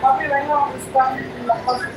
Papi, venga, buscar las cosas.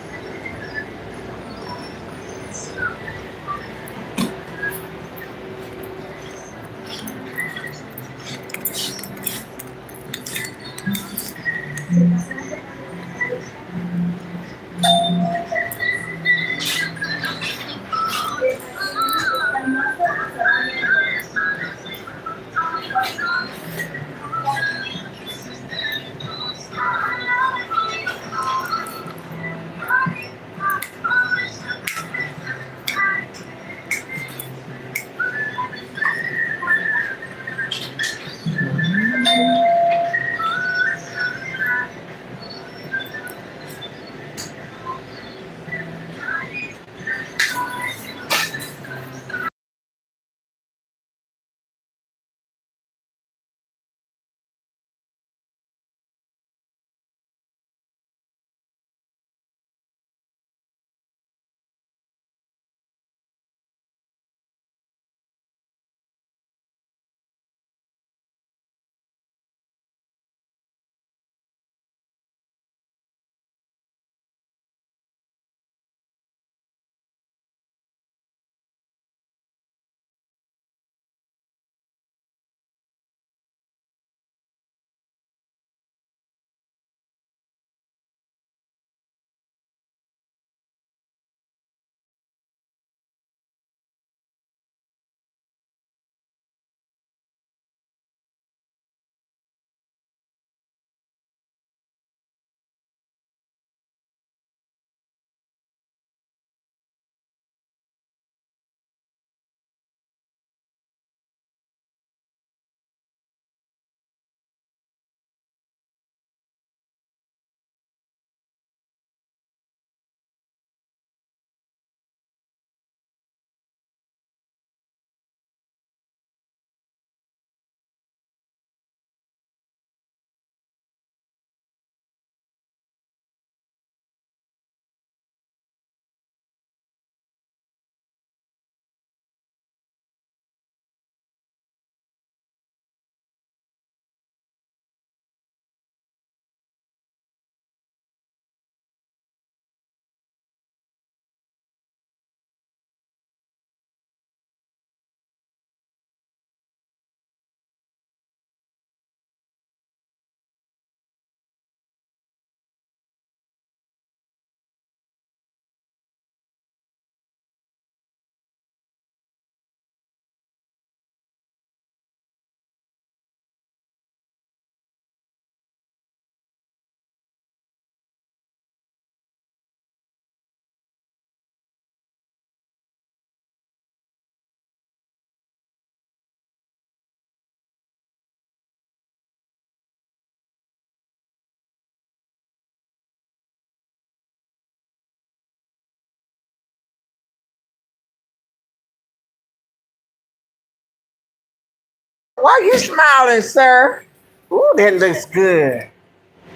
Why you smiling, sir? Ooh, that looks good.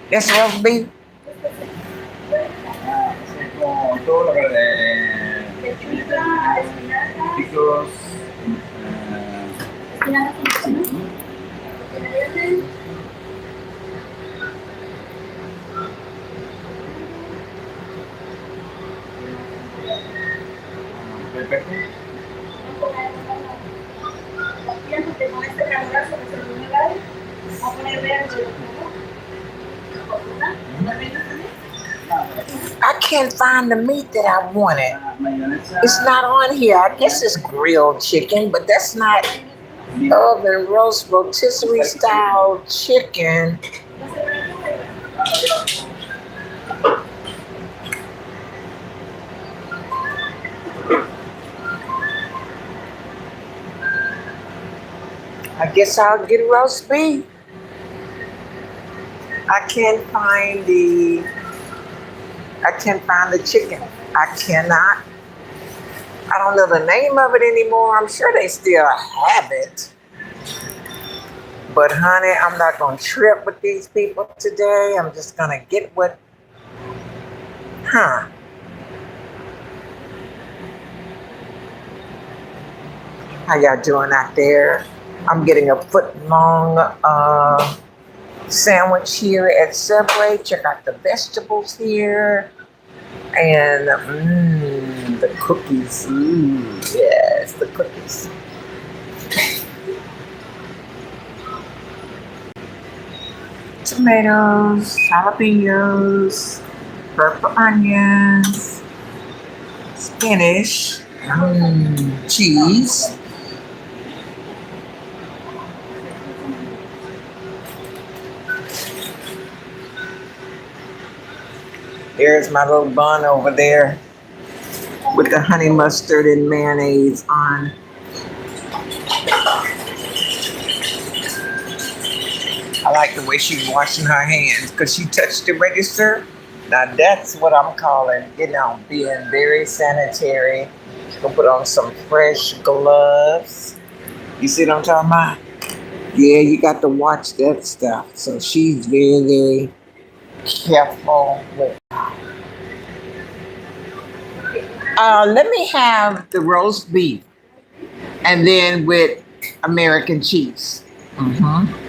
That's roast beef. Con todo lo que Because I can't find the meat that I wanted. It's not on here. I guess it's grilled chicken, but that's not oven roast rotisserie style chicken. I guess I'll get roast beef. I can't find the chicken. I cannot. I don't know the name of it anymore. I'm sure they still have it. But honey, I'm not gonna trip with these people today. I'm just gonna get what, How y'all doing out there? I'm getting a foot long sandwich here at Subway. Check out the vegetables here. And the cookies. Yes, the cookies. Tomatoes, jalapenos, purple onions, spinach, cheese. There's my little bun over there with the honey mustard and mayonnaise on. I like the way she's washing her hands because she touched the register. Now that's what I'm calling, being very sanitary. She's gonna put on some fresh gloves. You see what I'm talking about? Yeah, you got to watch that stuff. So she's very, very careful with. Let me have the roast beef and then with American cheese. Mm-hmm.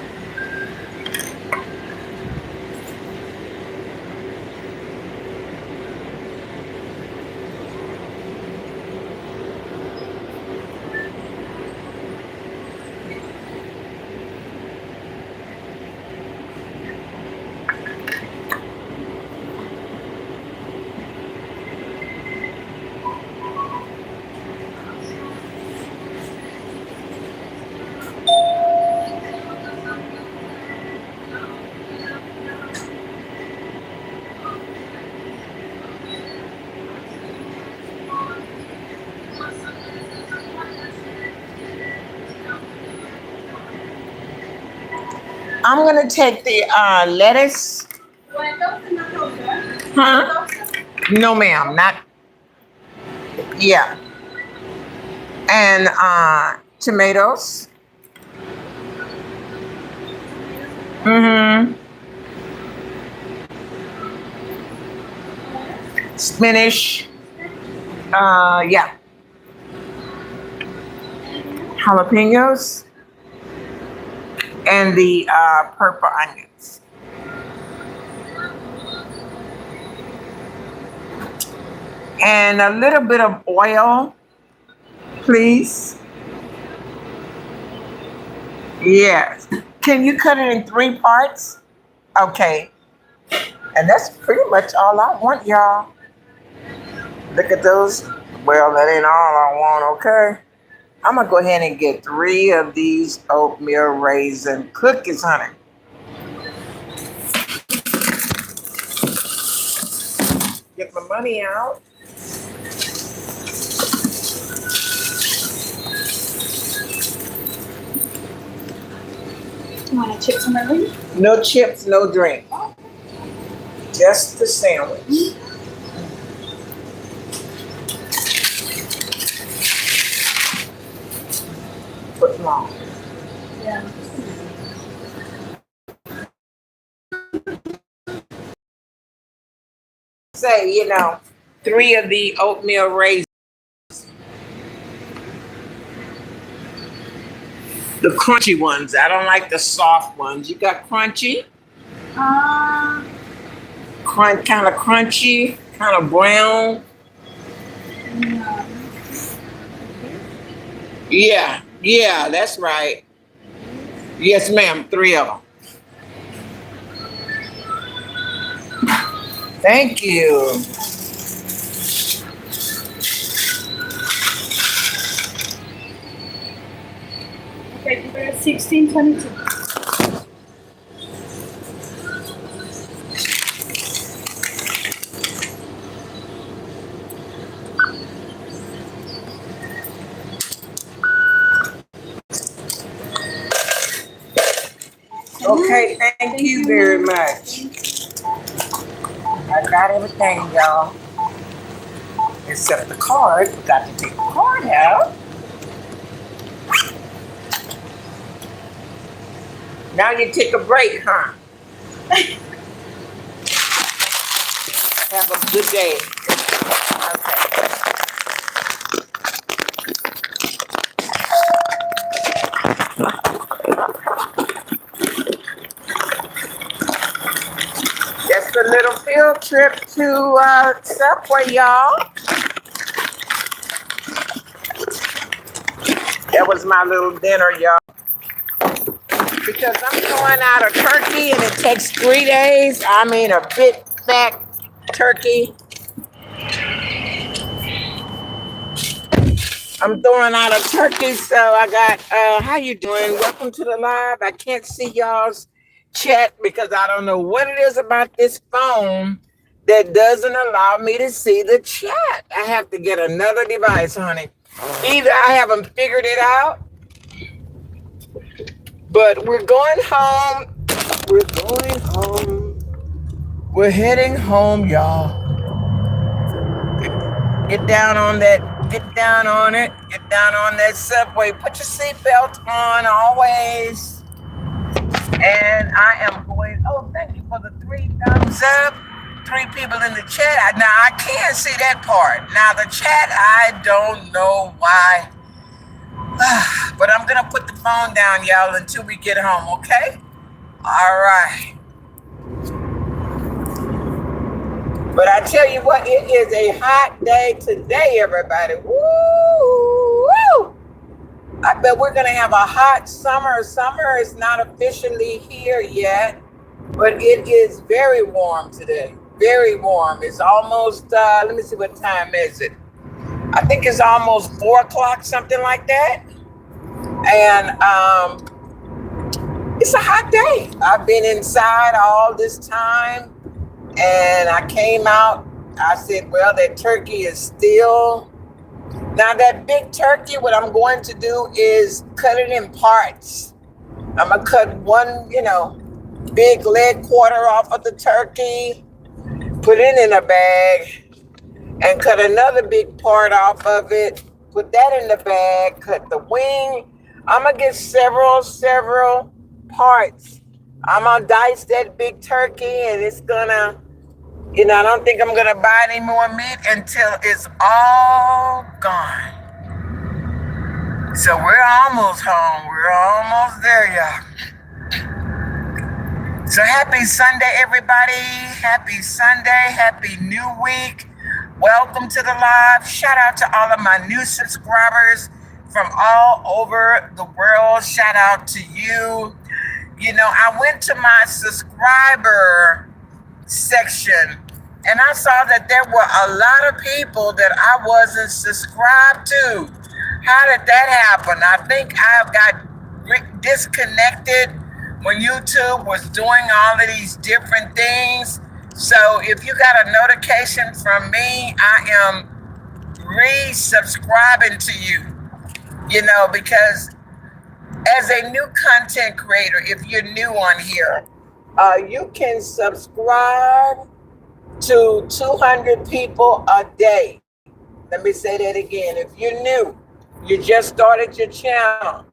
I'm gonna take the lettuce. Huh? No, ma'am, not. Yeah. And tomatoes. Mm-hmm. Spinach. Yeah. Jalapenos. And the purple onions. And a little bit of oil, please. Yes. Can you cut it in 3 parts? Okay. And that's pretty much all I want, y'all. Look at those. Well, that ain't all I want, okay? I'm going to go ahead and get 3 of these oatmeal raisin cookies, honey. Get my money out. You want a chips and drink? No chips, no drink. Just the sandwich. Foot long. Yeah. Say, 3 of the oatmeal raisins. The crunchy ones. I don't like the soft ones. You got crunchy, Uh, kind of crunchy, kind of brown. no. Yeah, yeah, that's right. Yes, ma'am. 3 of them. Thank you. Okay, you got 1622. Okay, thank you very ma'am. much. I got everything, y'all, except the card. Got to take the card out. Now you take a break, huh? Have a good day. Okay. Just a little field trip to Subway, y'all. That was my little dinner, y'all. Because I'm throwing out a turkey and it takes 3 days. I mean, a big fat turkey. I'm throwing out a turkey, so I got, how you doing? Welcome to the live. I can't see y'all's chat because I don't know what it is about this phone that doesn't allow me to see the chat. I have to get another device, honey. Either I haven't figured it out, but we're going home. We're going home. We're heading home, y'all. Get down on that. Get down on it. Get down on that subway. Put your seatbelt on always. And I am going. Oh, thank you for the 3 thumbs up. 3 people in the chat. Now I can't see that part. Now the chat, I don't know why. But I'm gonna put the phone down, y'all, until we get home. Okay? All right. But I tell you what, it is a hot day today, everybody. Woo! Woo! I bet we're going to have a hot summer. Summer is not officially here yet, but it is very warm today. Very warm. It's almost, let me see, what time is it? I think it's almost 4 o'clock, something like that. And it's a hot day. I've been inside all this time. And I came out, I said, well, that turkey is still. Now that big turkey, what I'm going to do is cut it in parts. I'm going to cut one, big leg quarter off of the turkey, put it in a bag, and cut another big part off of it, put that in the bag, cut the wing. I'm going to get several parts. I'm going to dice that big turkey, and it's going to, I don't think I'm going to buy any more meat until it's all gone. So we're almost home. We're almost there, y'all. So happy Sunday, everybody. Happy Sunday. Happy new week. Welcome to the live. Shout out to all of my new subscribers from all over the world. Shout out to you. I went to my subscriber section and I saw that there were a lot of people that I wasn't subscribed to. How did that happen? I think I got disconnected when YouTube was doing all of these different things. So if you got a notification from me, I am re-subscribing to you, because as a new content creator, if you're new on here, you can subscribe to 200 people a day. Let me say that again. If you're new, you just started your channel,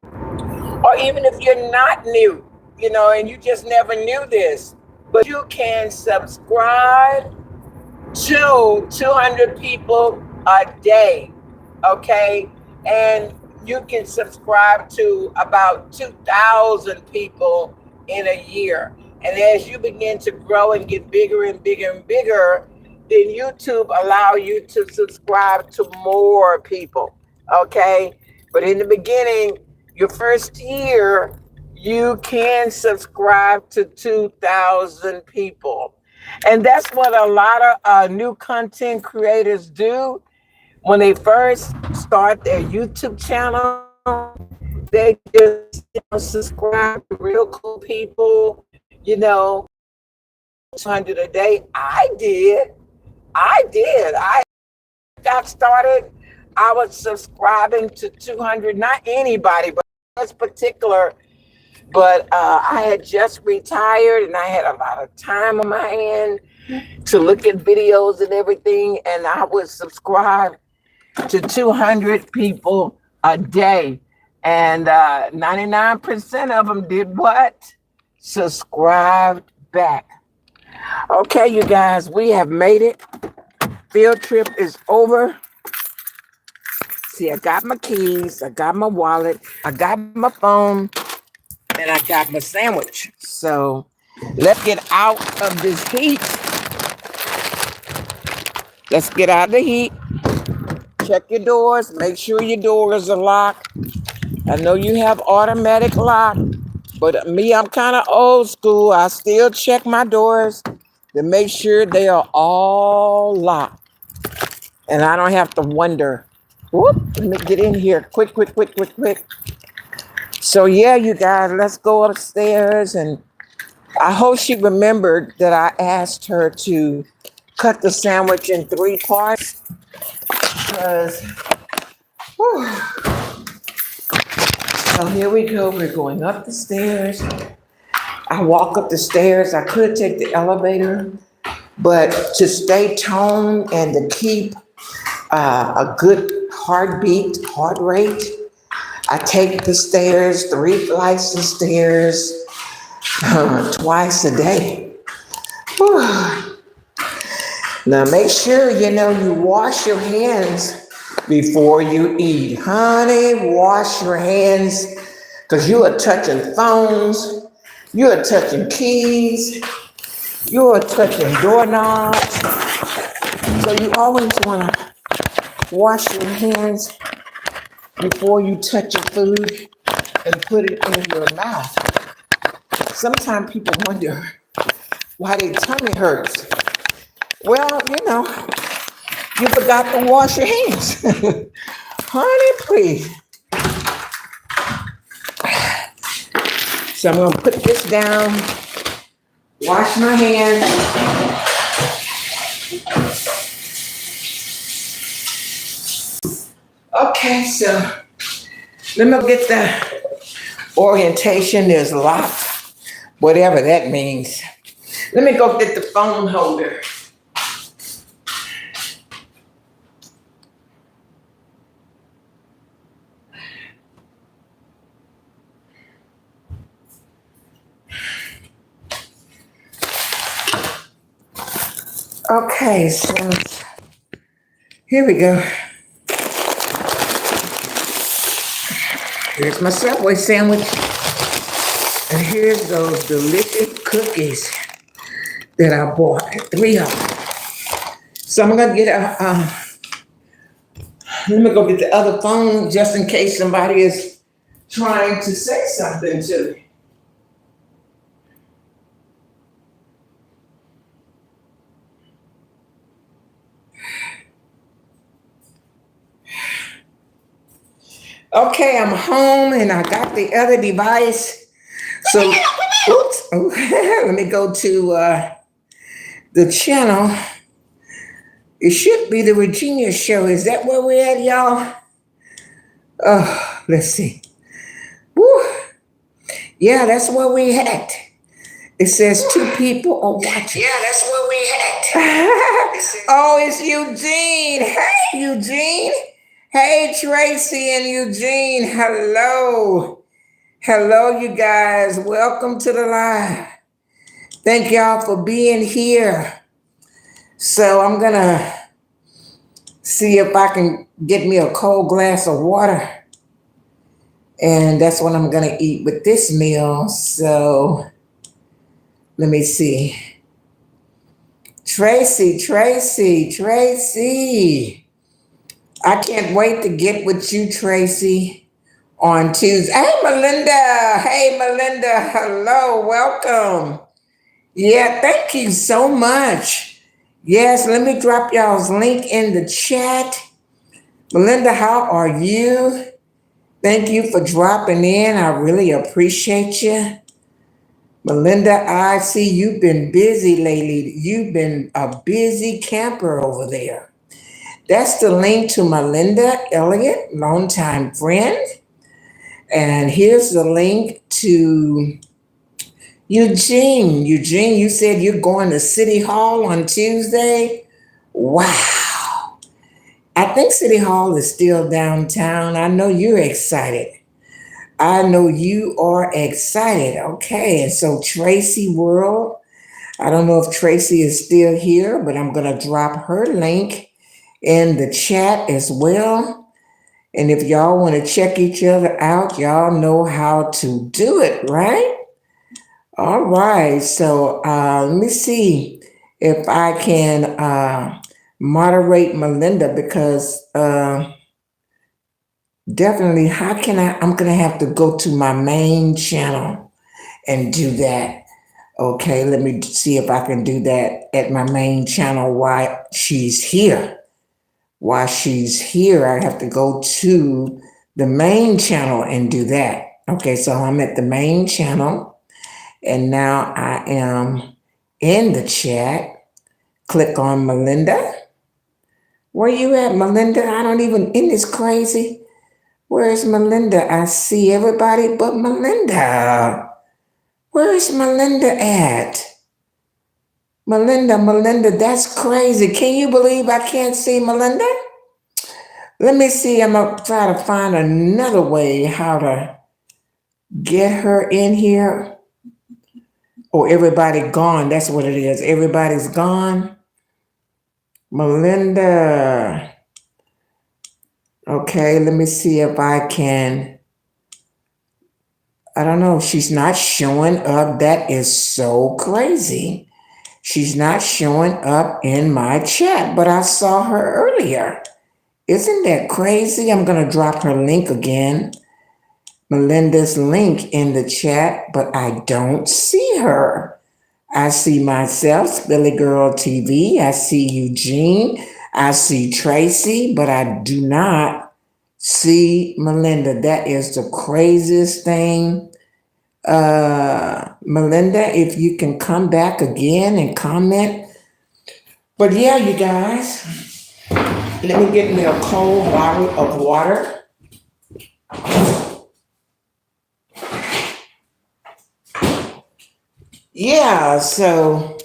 or even if you're not new, and you just never knew this, but you can subscribe to 200 people a day, okay? And you can subscribe to about 2,000 people in a year. And as you begin to grow and get bigger and bigger and bigger, then YouTube allow you to subscribe to more people. Okay. But in the beginning, your first year, you can subscribe to 2,000 people. And that's what a lot of new content creators do when they first start their YouTube channel. They just, subscribe to real cool people, 200 a day. I did. I got started. I was subscribing to 200, not anybody, but this particular. But I had just retired and I had a lot of time on my hand to look at videos and everything. And I would subscribe to 200 people a day. And 99% of them did what? Subscribed back. Okay, you guys, we have made it. Field trip is over. See, I got my keys, I got my wallet, I got my phone, and I got my sandwich. So let's get out of this heat. Let's get out of the heat. Check your doors. Make sure your doors are locked. I know you have automatic lock, but me, I'm kind of old school. I still check my doors to make sure they are all locked. And I don't have to wonder. Whoop, let me get in here. Quick. So yeah, you guys, let's go upstairs. And I hope she remembered that I asked her to cut the sandwich in 3 parts. Because, so here we go. We're going up the stairs. I walk up the stairs. I could take the elevator, but to stay toned and to keep a good heart rate, I take the stairs, 3 flights of stairs, twice a day. Now make sure you wash your hands before you eat. Honey, wash your hands, because you are touching phones, you are touching keys, you are touching doorknobs. So you always want to wash your hands before you touch your food and put it in your mouth. Sometimes people wonder why their tummy hurts. Well, you forgot to wash your hands. Honey, please. So I'm going to put this down, wash my hands. Okay, so let me get the orientation is locked, whatever that means. Let me go get the phone holder. Okay, so here we go. Here's my Subway sandwich. And here's those delicious cookies that I bought, 3 of them. So I'm gonna get let me go get the other phone just in case somebody is trying to say something to me. Okay, I'm home and I got the other device. So, oops, let me go to the channel. It should be the Regenia Show. Is that where we're at, y'all? Oh, let's see. Woo. Yeah, that's where we at. It says 2 people are watching. Yeah, that's where we at. Oh, it's Eugene. Hey, Eugene. Hey, Tracy and Eugene. Hello. Hello, you guys. Welcome to the live. Thank y'all for being here. So I'm going to see if I can get me a cold glass of water. And that's what I'm going to eat with this meal. So let me see. Tracy. I can't wait to get with you, Tracy, on Tuesday. Hey, Melinda. Hello. Welcome. Yeah, thank you so much. Yes, let me drop y'all's link in the chat. Melinda, how are you? Thank you for dropping in. I really appreciate you. Melinda, I see you've been busy lately. You've been a busy camper over there. That's the link to Melinda Elliott, longtime friend. And here's the link to Eugene. Eugene, you said you're going to City Hall on Tuesday? Wow. I think City Hall is still downtown. I know you're excited. I know you are excited. Okay, and so Tracy World, I don't know if Tracy is still here, but I'm going to drop her link in the chat as well. And if y'all want to check each other out, y'all know how to do it, right? All right, so let me see if I can moderate Melinda because definitely, I'm going to have to go to my main channel and do that. Okay, let me see if I can do that at my main channel while she's here. While she's here, I have to go to the main channel and do that. Okay, so I'm at the main channel and now I am in the chat. Click on Melinda. Where you at, Melinda? Isn't this crazy? Where's Melinda? I see everybody but Melinda. Where's Melinda at? Melinda, that's crazy. Can you believe I can't see Melinda? Let me see. I'm going to try to find another way how to get her in here. Oh, everybody gone. That's what it is. Everybody's gone. Melinda. Okay, let me see if I can. I don't know. She's not showing up. That is so crazy. She's not showing up in my chat, but I saw her earlier. Isn't that crazy? I'm going to drop her link again. Melinda's link in the chat, but I don't see her. I see myself, Billy Girl TV. I see Eugene. I see Tracy, but I do not see Melinda. That is the craziest thing. Melinda, if you can come back again and comment. But yeah, you guys, let me get me a cold bottle of water. Yeah, so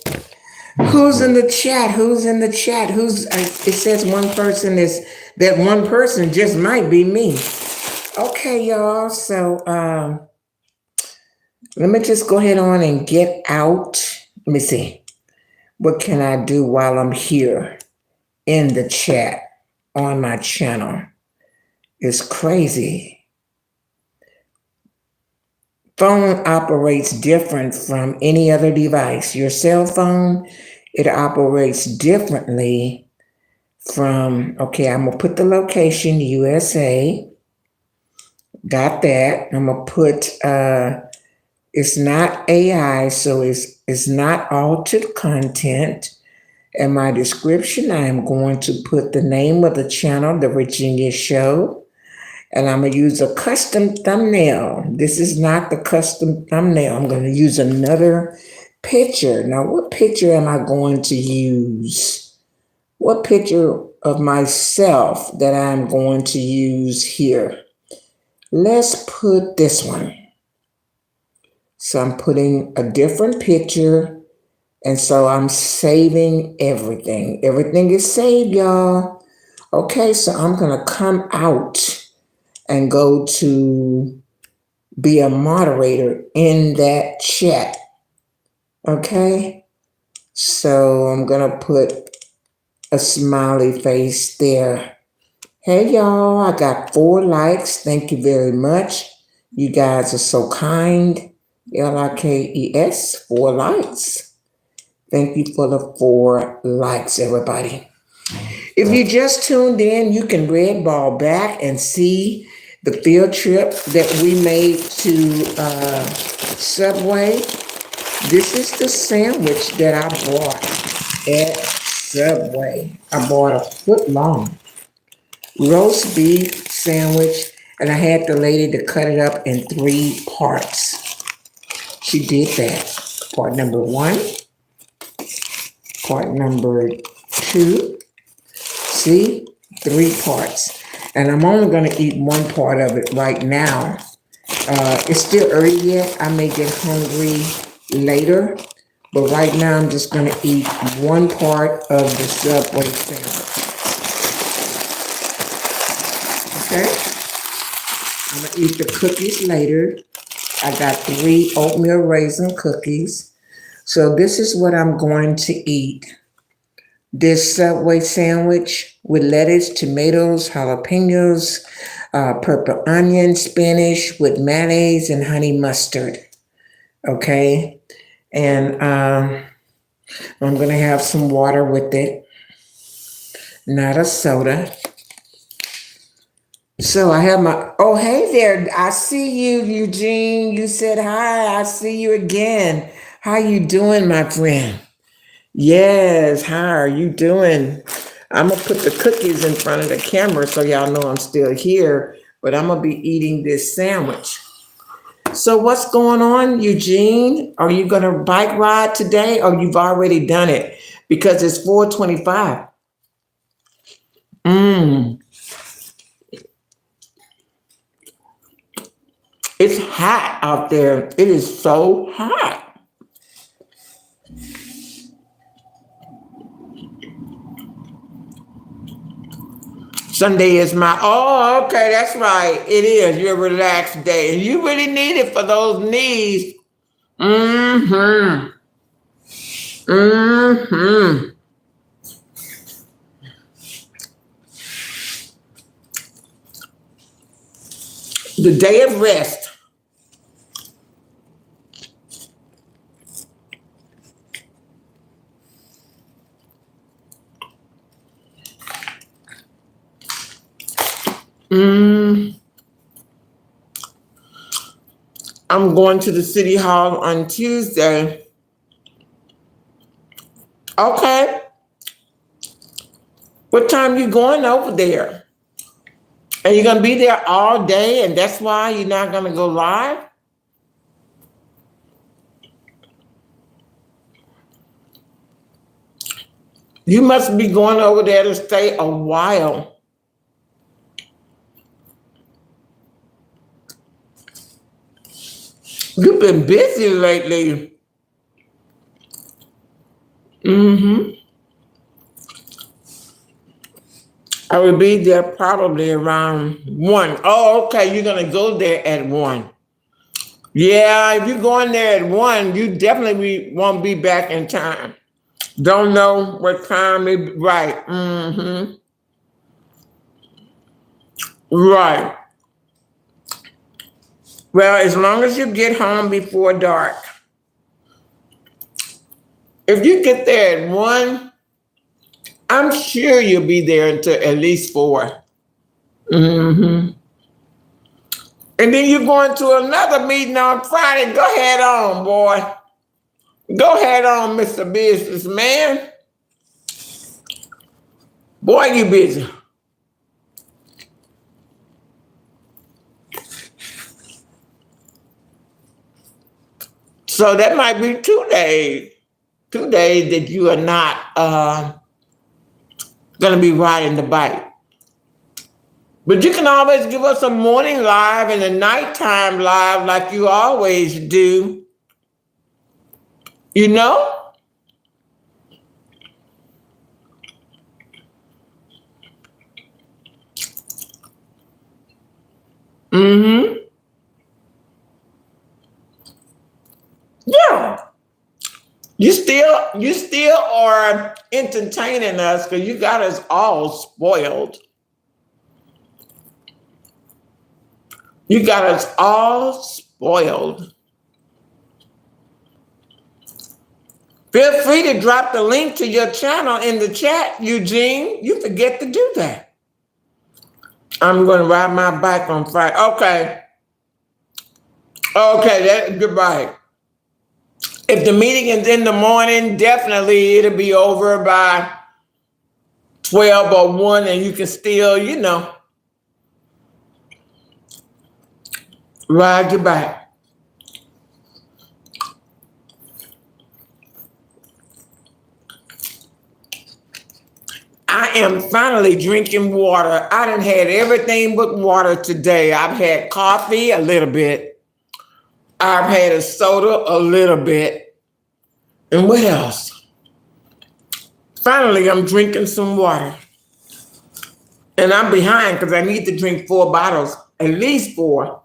who's in the chat? It says one person is, that one person just might be me. Okay, y'all, so let me just go ahead on and get out. Let me see. What can I do while I'm here in the chat on my channel? It's crazy. Phone operates different from any other device. Your cell phone, it operates differently from, okay, I'm going to put the location, USA. Got that. I'm going to put, it's not AI, so it's not altered content. In my description, I am going to put the name of the channel, The Regenia Show. And I'm going to use a custom thumbnail. This is not the custom thumbnail. I'm going to use another picture. Now, what picture am I going to use? What picture of myself that I'm going to use here? Let's put this one. So I'm putting a different picture. And so I'm saving everything. Everything is saved, y'all. Okay, so I'm going to come out and go to be a moderator in that chat. Okay? So I'm going to put a smiley face there. Hey, y'all, I got 4 likes. Thank you very much. You guys are so kind. LIKES, 4 likes. Thank you for the 4 likes, everybody. If you just tuned in, you can red ball back and see the field trip that we made to Subway. This is the sandwich that I bought at Subway. I bought a foot long roast beef sandwich, and I had the lady to cut it up in 3 parts. She did that. Part number 1, part number 2. See, 3 parts. And I'm only going to eat 1 part of it right now. It's still early yet. I may get hungry later. But right now, I'm just going to eat 1 part of the Subway sandwich. Okay? I'm going to eat the cookies later. I got 3 oatmeal raisin cookies. So this is what I'm going to eat. This Subway sandwich with lettuce, tomatoes, jalapenos, purple onion, spinach with mayonnaise and honey mustard. Okay? And I'm going to have some water with it, not a soda. So I have my, oh, hey there. I see you, Eugene. You said hi. I see you again. How you doing, my friend? Yes, how are you doing? I'm going to put the cookies in front of the camera so y'all know I'm still here, but I'm going to be eating this sandwich. So what's going on, Eugene? Are you going to bike ride today or you've already done it? Because it's 4:25. It's hot out there. It is so hot. Sunday is my, oh, okay, that's right. It is your relaxed day. And you really need it for those knees. Mm-hmm. Mm-hmm. The day of rest. I'm going to the city hall on Tuesday. Okay. What time you going over there? Are you going to be there all day and that's why you're not going to go live? You must be going over there to stay a while. You've been busy lately. I will be there probably around 1. Oh, okay. You're going to go there at 1. Yeah, if you're going there at 1, you definitely won't be back in time. Don't know what time it, right. Right. Well, as long as you get home before dark. If you get there at 1, I'm sure you'll be there until at least 4. And then you're going to another meeting on Friday. Go ahead on, boy. Go ahead on, Mr. Businessman. Boy, you busy. So that might be 2 days. 2 days that you are not going to be riding the bike. But you can always give us a morning live and a nighttime live like you always do. You know? Yeah. You still are entertaining us because you got us all spoiled. You got us all spoiled. Feel free to drop the link to your channel in the chat, Eugene. You forget to do that. I'm going to ride my bike on Friday. Okay. Goodbye. If the meeting is in the morning, definitely it'll be over by 12 or 1, and you can still, ride your bike. I am finally drinking water. I done had everything but water today. I've had coffee a little bit. I've had a soda a little bit. And what else? Finally, I'm drinking some water. And I'm behind because I need to drink 4 bottles, at least 4.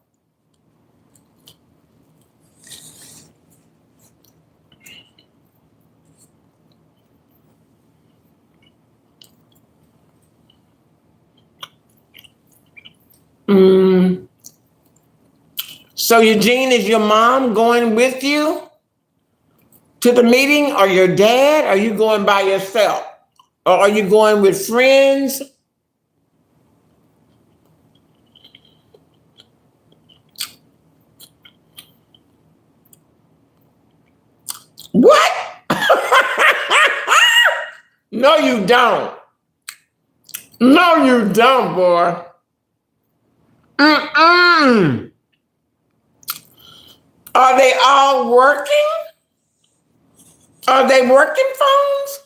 So Eugene, is your mom going with you to the meeting, or your dad? Are you going by yourself? Or are you going with friends? What? No, you don't. No, you don't, boy. Are they all working? Are they working phones?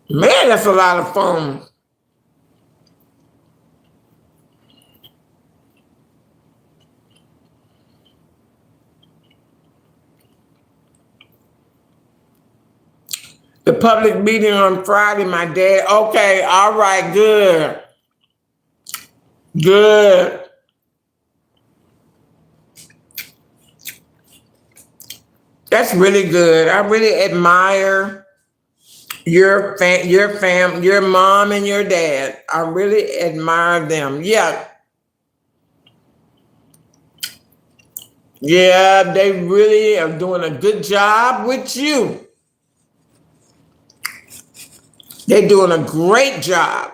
Man, that's a lot of phones. The public meeting on Friday, my dad. Okay, all right, good. Good. That's really good. I really admire your mom and your dad. I really admire them. Yeah. Yeah, they really are doing a good job with you. They're doing a great job.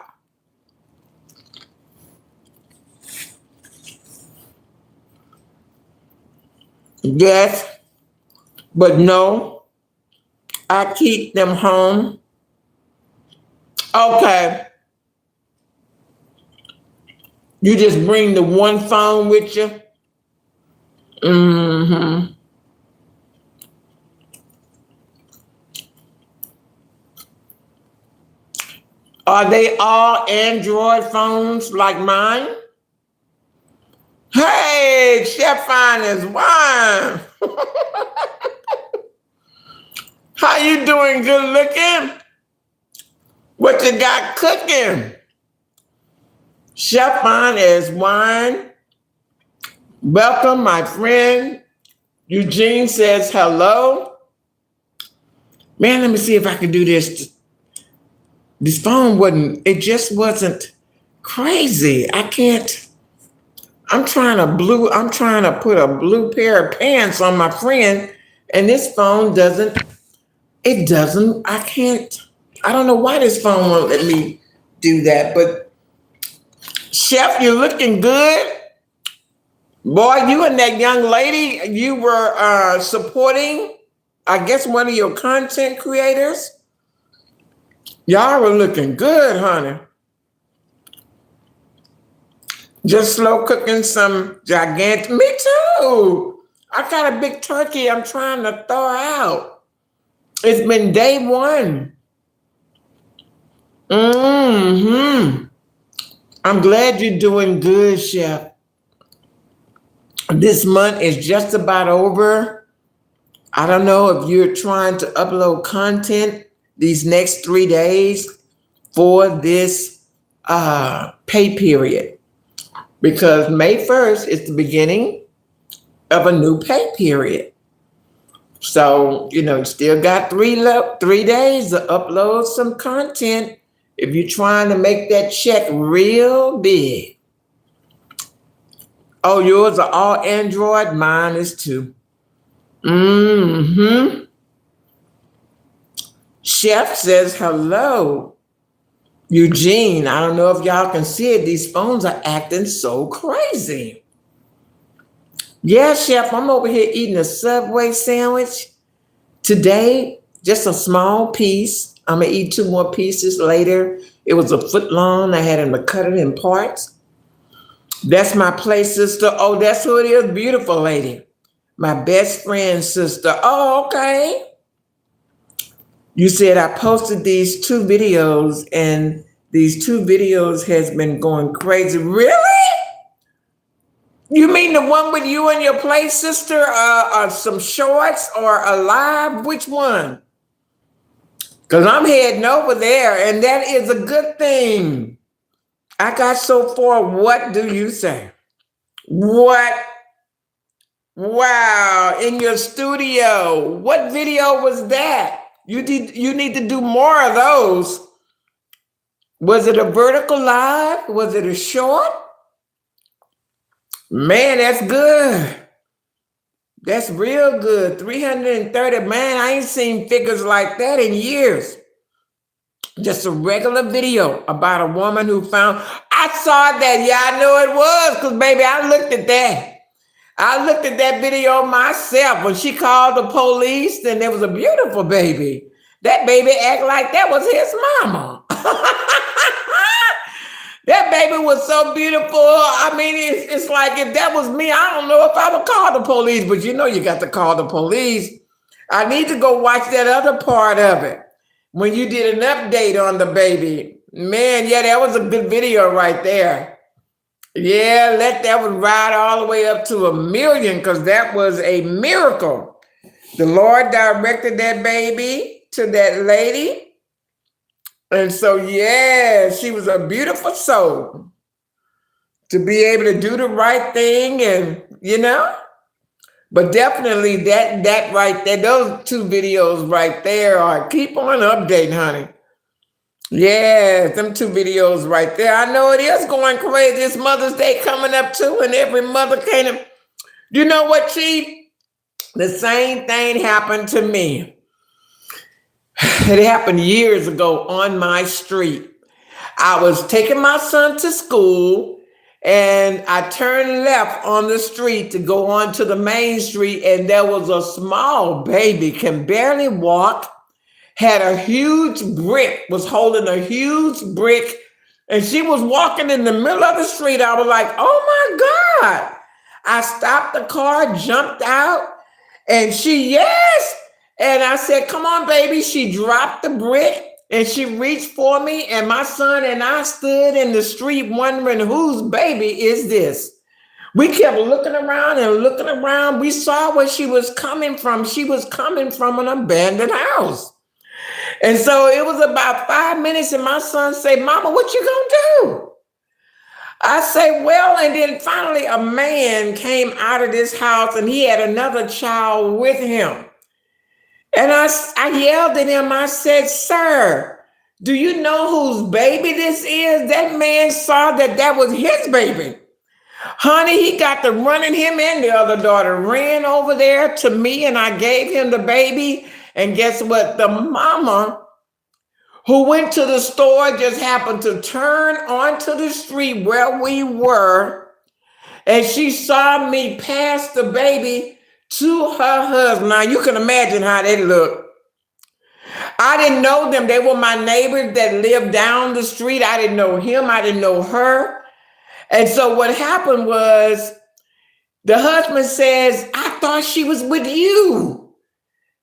Yes, but no, I keep them home. Okay. You just bring the one phone with you? Mm-hmm. Are they all Android phones like mine? Hey, Chef Fine is wine. How you doing? Good looking? What you got cooking? Chef Fine is wine. Welcome, my friend. Eugene says hello. Man, let me see if I can do this. This phone it just wasn't crazy. I can't. I'm trying to put a blue pair of pants on my friend, and this phone I can't. I don't know why this phone won't let me do that, but Chef, you're looking good. Boy, you and that young lady, you were supporting, I guess, one of your content creators. Y'all were looking good, honey. Just slow cooking some gigantic. Me too. I got a big turkey I'm trying to thaw out. It's been day 1. I'm glad you're doing good, Chef. This month is just about over. I don't know if you're trying to upload content these next 3 days for this pay period, because May 1st is the beginning of a new pay period. So, you still got 3 days to upload some content if you're trying to make that check real big. Oh, yours are all Android? Mine is too. Mm-hmm. Chef says hello. Eugene, I don't know if y'all can see it. These phones are acting so crazy. Yeah, Chef, I'm over here eating a Subway sandwich today. Just a small piece. I'm going to eat 2 more pieces later. It was a foot long. I had to cut it in parts. That's my play sister. Oh, that's who it is. Beautiful lady. My best friend sister. Oh, okay. You said I posted these 2 videos and these 2 videos has been going crazy. Really? You mean the one with you and your play sister, some shorts or a live? Which one? Because I'm heading over there and that is a good thing. I got so far. What do you say? What? Wow, in your studio. What video was that? You need to do more of those. Was it a vertical live? Was it a short? Man, that's good. That's real good. 330. Man, I ain't seen figures like that in years. Just a regular video about a woman who found. I saw that. Yeah, I know it was because, baby, I looked at that. I looked at that video myself when she called the police, and there was a beautiful baby. That baby act like that was his mama. That baby was so beautiful. I mean, it's like if that was me, I don't know if I would call the police, but you got to call the police. I need to go watch that other part of it when you did an update on the baby. Man, yeah, that was a good video right there. Yeah, let that one ride all the way up to 1 million because that was a miracle. The Lord directed that baby to that lady. And so, yeah, she was a beautiful soul to be able to do the right thing and, but definitely that right there, those 2 videos right there are keep on updating, honey. Yeah, them 2 videos right there. I know it is going crazy. It's Mother's Day coming up too, and every mother can't. You know what, Chief? The same thing happened to me. It happened years ago on my street. I was taking my son to school, and I turned left on the street to go on to the main street, and there was a small baby, can barely walk, had a huge brick, was holding a huge brick, and she was walking in the middle of the street. I was like, oh my God. I stopped the car, jumped out, and yes. And I said, come on, baby. She dropped the brick and she reached for me, and my son and I stood in the street wondering whose baby is this? We kept looking around and looking around. We saw where she was coming from. She was coming from an abandoned house. And so it was about 5 minutes, and my son said, Mama, what you gonna do? I say, well, and then finally a man came out of this house, and he had another child with him. And I yelled at him. I said, sir, do you know whose baby this is? That man saw that was his baby. Honey, he got to running. Him and the other daughter ran over there to me, and I gave him the baby. And guess what? The mama who went to the store just happened to turn onto the street where we were, and she saw me pass the baby to her husband. Now, you can imagine how they looked. I didn't know them. They were my neighbors that lived down the street. I didn't know him. I didn't know her. And so what happened was the husband says, I thought she was with you.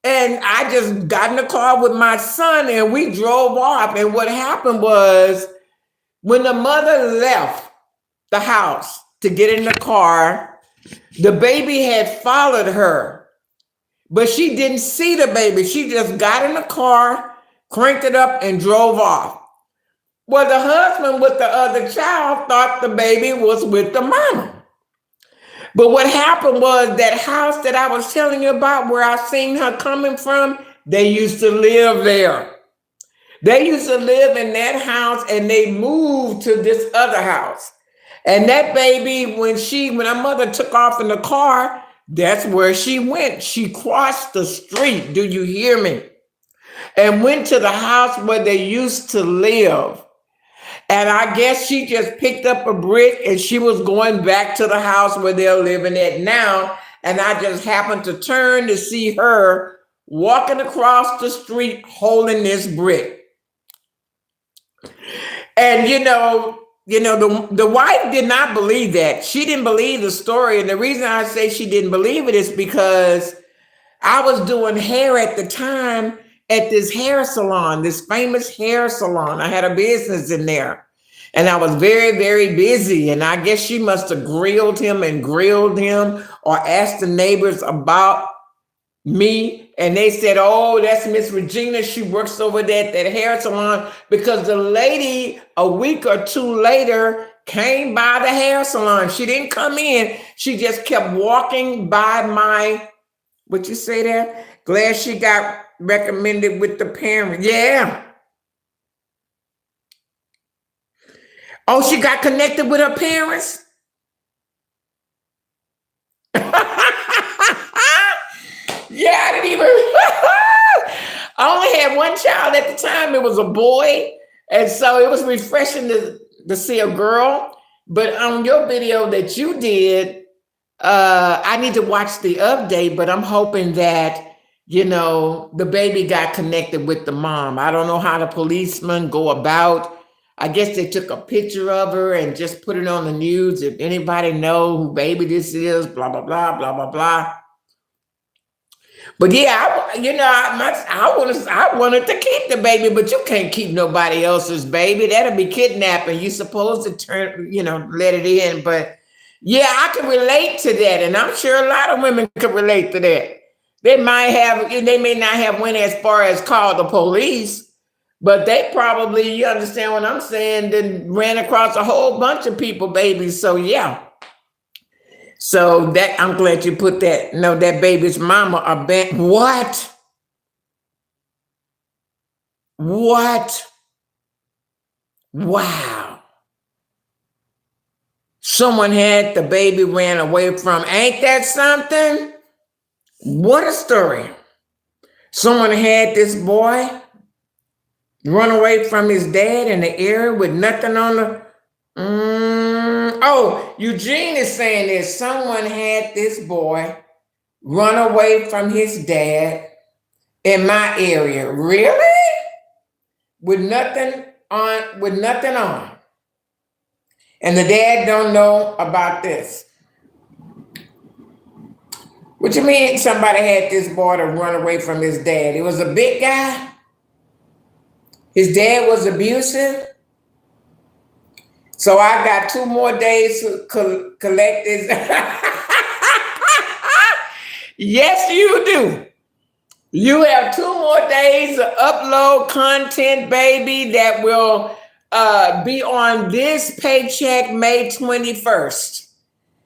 And I just got in the car with my son and we drove off. And what happened was when the mother left the house to get in the car, the baby had followed her, but she didn't see the baby. She just got in the car, cranked it up, and drove off. Well, the husband with the other child thought the baby was with the mama. But what happened was that house that I was telling you about where I seen her coming from, they used to live there. They used to live in that house and they moved to this other house. And that baby, when her mother took off in the car, that's where she went. She crossed the street. Do you hear me? And went to the house where they used to live. And I guess she just picked up a brick and she was going back to the house where they're living at now. And I just happened to turn to see her walking across the street holding this brick. And the wife did not believe that. She didn't believe the story. And the reason I say she didn't believe it is because I was doing hair at the time at this hair salon, this famous hair salon. I had a business in there and I was very, very busy. And I guess she must have grilled him or asked the neighbors about me. And they said, oh, that's Miss Regina. She works over there at that hair salon, because the lady a week or two later came by the hair salon. She didn't come in. She just kept walking by my, what you say there? Glad she got recommended with the parent. Yeah. Oh, she got connected with her parents? Yeah, I didn't even. I only had one child at the time. It was a boy. And so it was refreshing to see a girl. But on your video that you did, I need to watch the update, but I'm hoping that, the baby got connected with the mom. I don't know how the policemen go about. I guess they took a picture of her and just put it on the news. If anybody know who baby this is, blah, blah, blah, blah, blah, blah. But yeah, I wanted to keep the baby, but you can't keep nobody else's baby. That'll be kidnapping. You're supposed to let it in. But yeah, I can relate to that. And I'm sure a lot of women can relate to that. They may not have went as far as called the police, but they probably, you understand what I'm saying, then ran across a whole bunch of people, babies. So yeah. So that I'm glad you put that. No, that baby's mama what? Wow. Someone had the baby ran away from. Ain't that something? What a story. Someone had this boy run away from his dad in the area with nothing on the. Oh, Eugene is saying this. Someone had this boy run away from his dad in my area. Really? With nothing on. And the dad don't know about this. What you mean somebody had this boy to run away from his dad? It was a big guy? His dad was abusive? So I got 2 more days to collect this. Yes, you do. You have 2 more days to upload content, baby, that will be on this paycheck May 21st.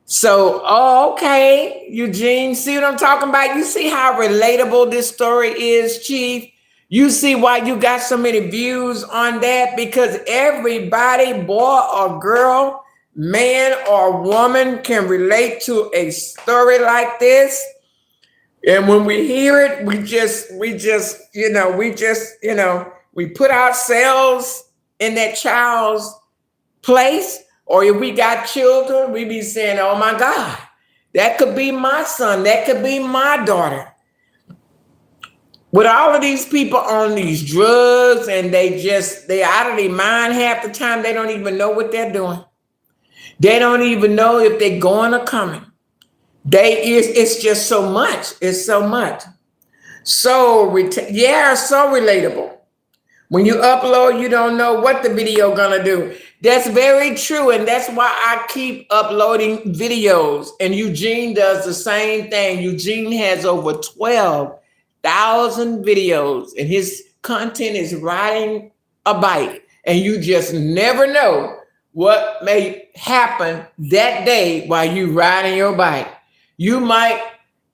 So, okay, Eugene, see what I'm talking about? You see how relatable this story is, Chief? You see why you got so many views on that? Because everybody, boy or girl, man or woman, can relate to a story like this. And when we hear it, we put ourselves in that child's place. Or if we got children, we be saying, oh my God, that could be my son. That could be my daughter. With all of these people on these drugs and they out of their mind half the time, they don't even know what they're doing. They don't even know if they're going or coming. It's just so much. It's so much. So relatable. When you upload, you don't know what the video gonna do. That's very true. And that's why I keep uploading videos. And Eugene does the same thing. Eugene has over 12,000 videos and his content is riding a bike. And you just never know what may happen that day while you riding your bike.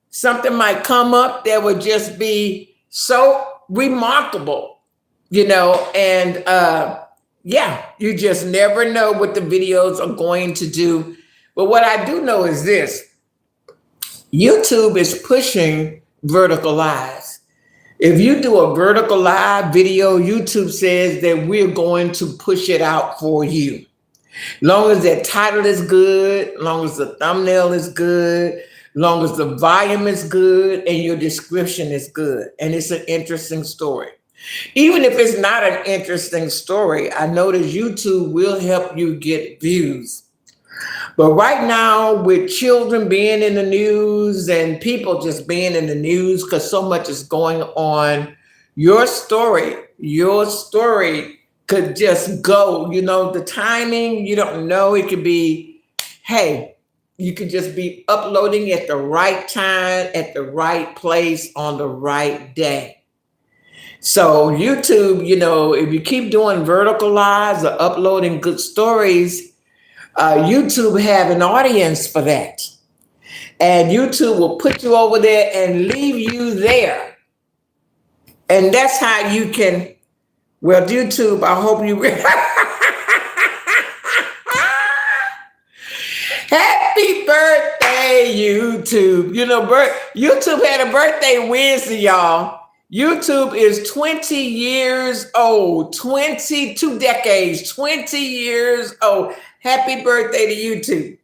Something might come up that would just be so remarkable, and yeah, you just never know what the videos are going to do. But what I do know is this: YouTube is pushing vertical lives. If you do a vertical live video, YouTube says that we're going to push it out for you. Long as that title is good, long as the thumbnail is good, long as the volume is good and your description is good and it's an interesting story. Even if it's not an interesting story, I notice YouTube will help you get views. But right now, with children being in the news and people just being in the news because so much is going on, your story could just go. The timing, you don't know. It could be, hey, you could just be uploading at the right time, at the right place, on the right day. So YouTube, if you keep doing vertical lives or uploading good stories, YouTube have an audience for that. And YouTube will put you over there and leave you there. And that's how you can, well, YouTube, I hope you... Happy birthday, YouTube. YouTube had a birthday Wednesday, y'all. YouTube is 20 years old, 22 decades, 20 years old. Happy birthday to YouTube.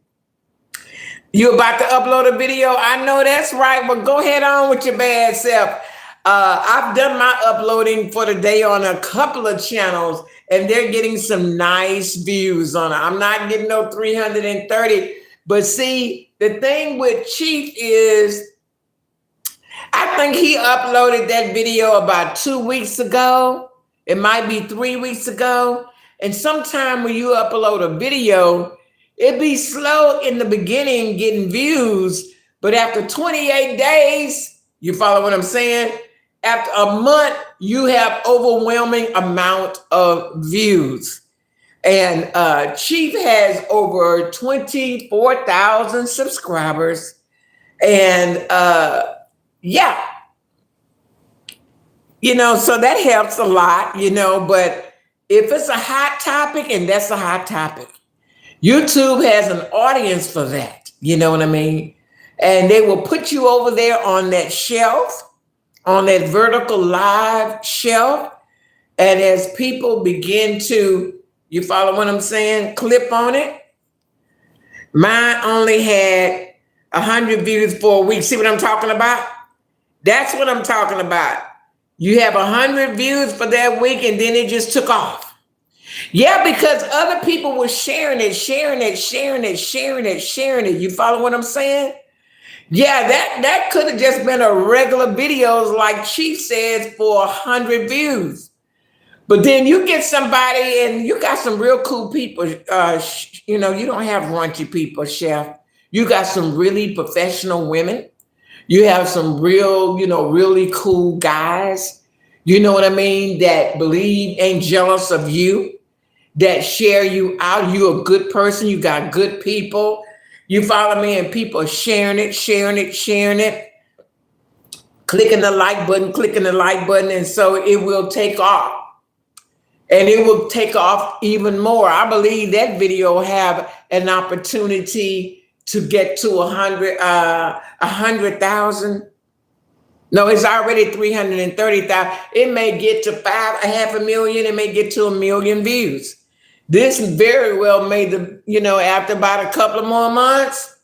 You about to upload a video? I know that's right. Well, go ahead on with your bad self. I've done my uploading for the day on a couple of channels, and they're getting some nice views on it. I'm not getting no 330. But see, the thing with Chief is, I think he uploaded that video about 2 weeks ago. It might be 3 weeks ago. And sometime when you upload a video, it be slow in the beginning getting views. But after 28 days, you follow what I'm saying? After a month, you have overwhelming amount of views. And Chief has over 24,000 subscribers. And yeah, so that helps a lot, but if it's a hot topic, and that's a hot topic, YouTube has an audience for that. You know what I mean? And they will put you over there on that shelf, on that vertical live shelf. And as people begin to, you follow what I'm saying, clip on it. Mine only had 100 views for a week. See what I'm talking about? That's what I'm talking about. You have 100 views for that week, and then it just took off. Yeah, because other people were sharing it. You follow what I'm saying? Yeah, that could have just been a regular videos like Chief says for 100 views. But then you get somebody, and you got some real cool people. You don't have raunchy people, Chef. You got some really professional women. You have some real, really cool guys. You know what I mean? That believe, ain't jealous of you, that share you out. You're a good person. You got good people. You follow me, and people are sharing it, clicking the like button, and so it will take off. And it will take off even more. I believe that video have an opportunity to get to 100,000. No, it's already 330,000. It may get to 500,000. It may get to 1 million views. This very well made after about a couple of more months.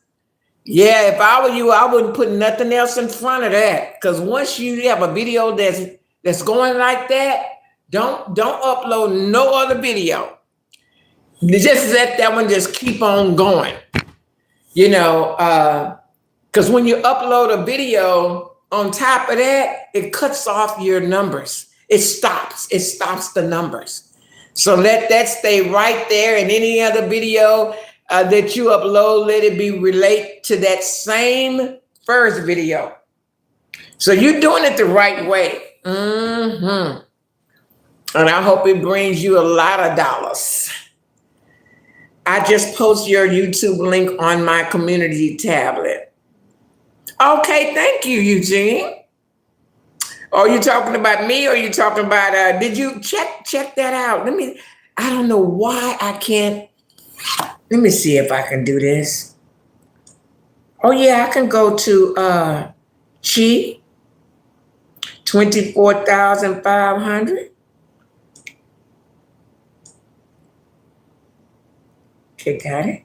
Yeah, if I were you, I wouldn't put nothing else in front of that. Because once you have a video that's going like that, don't upload no other video. Just let that one just keep on going. Because when you upload a video, on top of that, it cuts off your numbers. It stops the numbers. So let that stay right there. And any other video that you upload, let it be relate to that same first video. So you're doing it the right way. And I hope it brings you a lot of dollars. I just post your YouTube link on my community tablet. Okay, thank you, Eugene. Are you talking about me or are you talking about did you check that out? I don't know why I can't. Let me see if I can do this. Oh yeah, I can go to Chi 24,500. Okay, got it.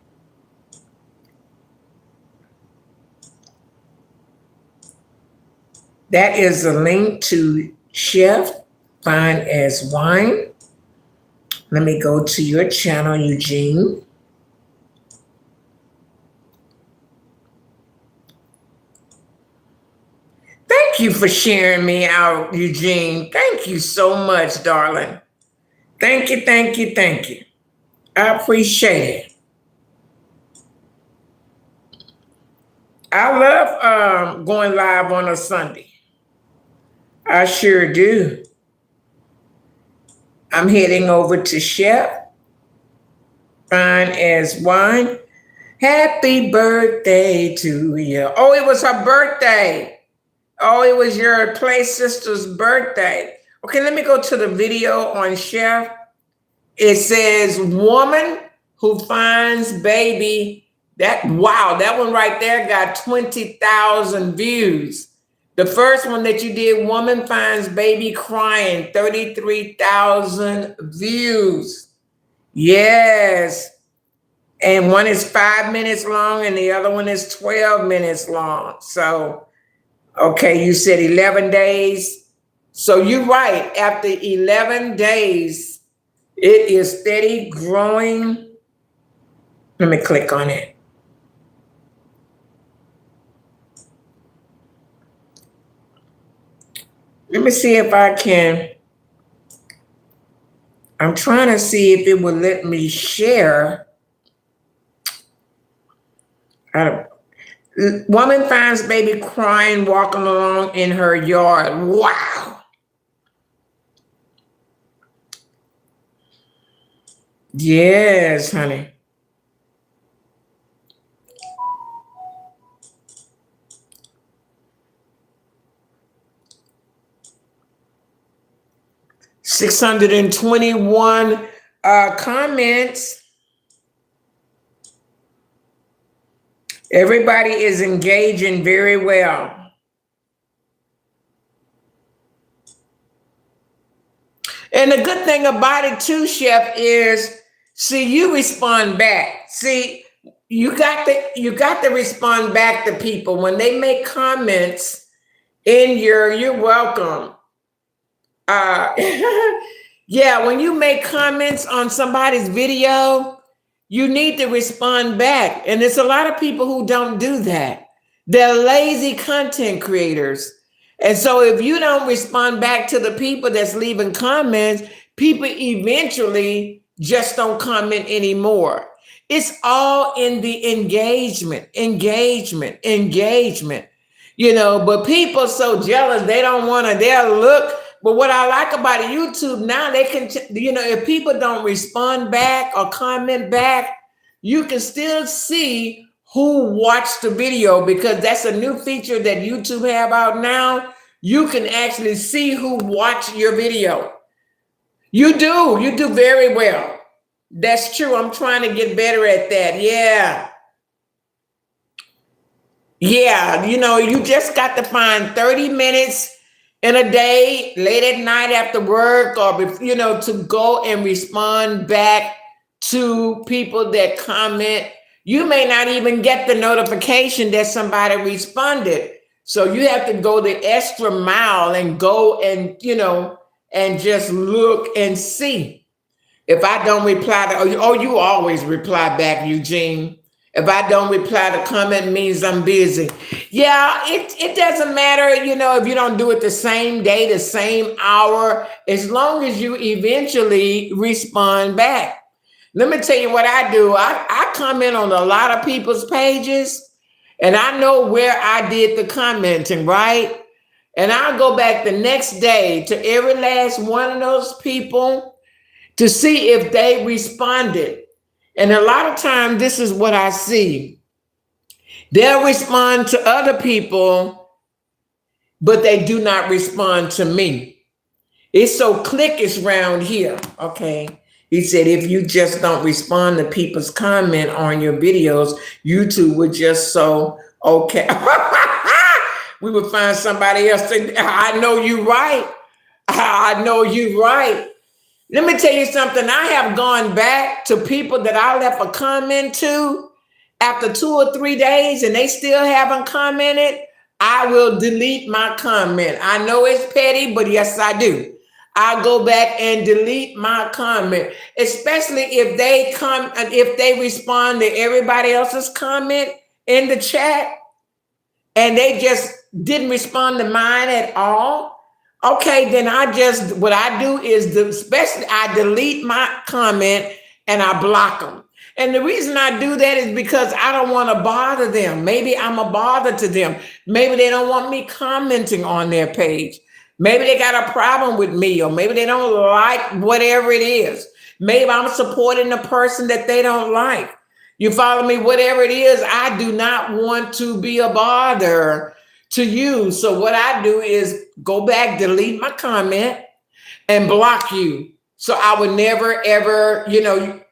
That is a link to Chef Fine as Wine. Let me go to your channel, Eugene. Thank you for sharing me out, Eugene. Thank you so much, darling. Thank you, thank you, thank you. I appreciate it. I love going live on a Sunday. I sure do. I'm heading over to Chef Fine as Wine. Happy birthday to you. Oh, it was her birthday. Oh, it was your play sister's birthday. Okay, let me go to the video on Chef. It says, woman who finds baby. That one right there got 20,000 views. The first one that you did, woman finds baby crying, 33,000 views. Yes. And one is 5 minutes long and the other one is 12 minutes long. So, okay, you said 11 days. So you're right. After 11 days, it is steady growing. Let me click on it. Let me see if I can. I'm trying to see if it will let me share. Woman finds baby crying, walking along in her yard. Wow. Yes, honey. $621 comments. Everybody is engaging very well. And the good thing about it too, Chef, is you respond back. You got to respond back to people when they make comments in you're welcome. Yeah, when you make comments on somebody's video, you need to respond back. And there's a lot of people who don't do that. They're lazy content creators. And so if you don't respond back to the people that's leaving comments, people eventually just don't comment anymore. It's all in the engagement. But people are so jealous, they don't want to, they'll look. But what I like about YouTube now, they can, if people don't respond back or comment back, you can still see who watched the video, because that's a new feature that YouTube have out now. You can actually see who watched your video. You do very well. That's true. I'm trying to get better at that. Yeah, you just got to find 30 minutes in a day, late at night after work, or to go and respond back to people that comment. You may not even get the notification that somebody responded. So you have to go the extra mile and go and, and just look and see. If I don't reply you always reply back, Eugene. If I don't reply to comment, means I'm busy. Yeah, it doesn't matter, if you don't do it the same day, the same hour, as long as you eventually respond back. Let me tell you what I do. I comment on a lot of people's pages, and I know where I did the commenting, right? And I'll go back the next day to every last one of those people to see if they responded. And a lot of times, this is what I see. They'll respond to other people, but they do not respond to me. It's so cliquish around here. Okay. He said, if you just don't respond to people's comment on your videos, YouTube would just so okay. We would find somebody else. I know you right. I know you right. Let me tell you something. I have gone back to people that I left a comment to after 2 or 3 days and they still haven't commented. I will delete my comment. I know it's petty, but yes, I do. I'll go back and delete my comment, especially if they respond to everybody else's comment in the chat and they just didn't respond to mine at all. Okay, then what I do is especially I delete my comment and I block them. And the reason I do that is because I don't want to bother them. Maybe I'm a bother to them. Maybe they don't want me commenting on their page. Maybe they got a problem with me, or maybe they don't like whatever it is. Maybe I'm supporting the person that they don't like. You follow me? Whatever it is, I do not want to be a bother to you. So what I do is go back, delete my comment, and block you. So I would never, ever,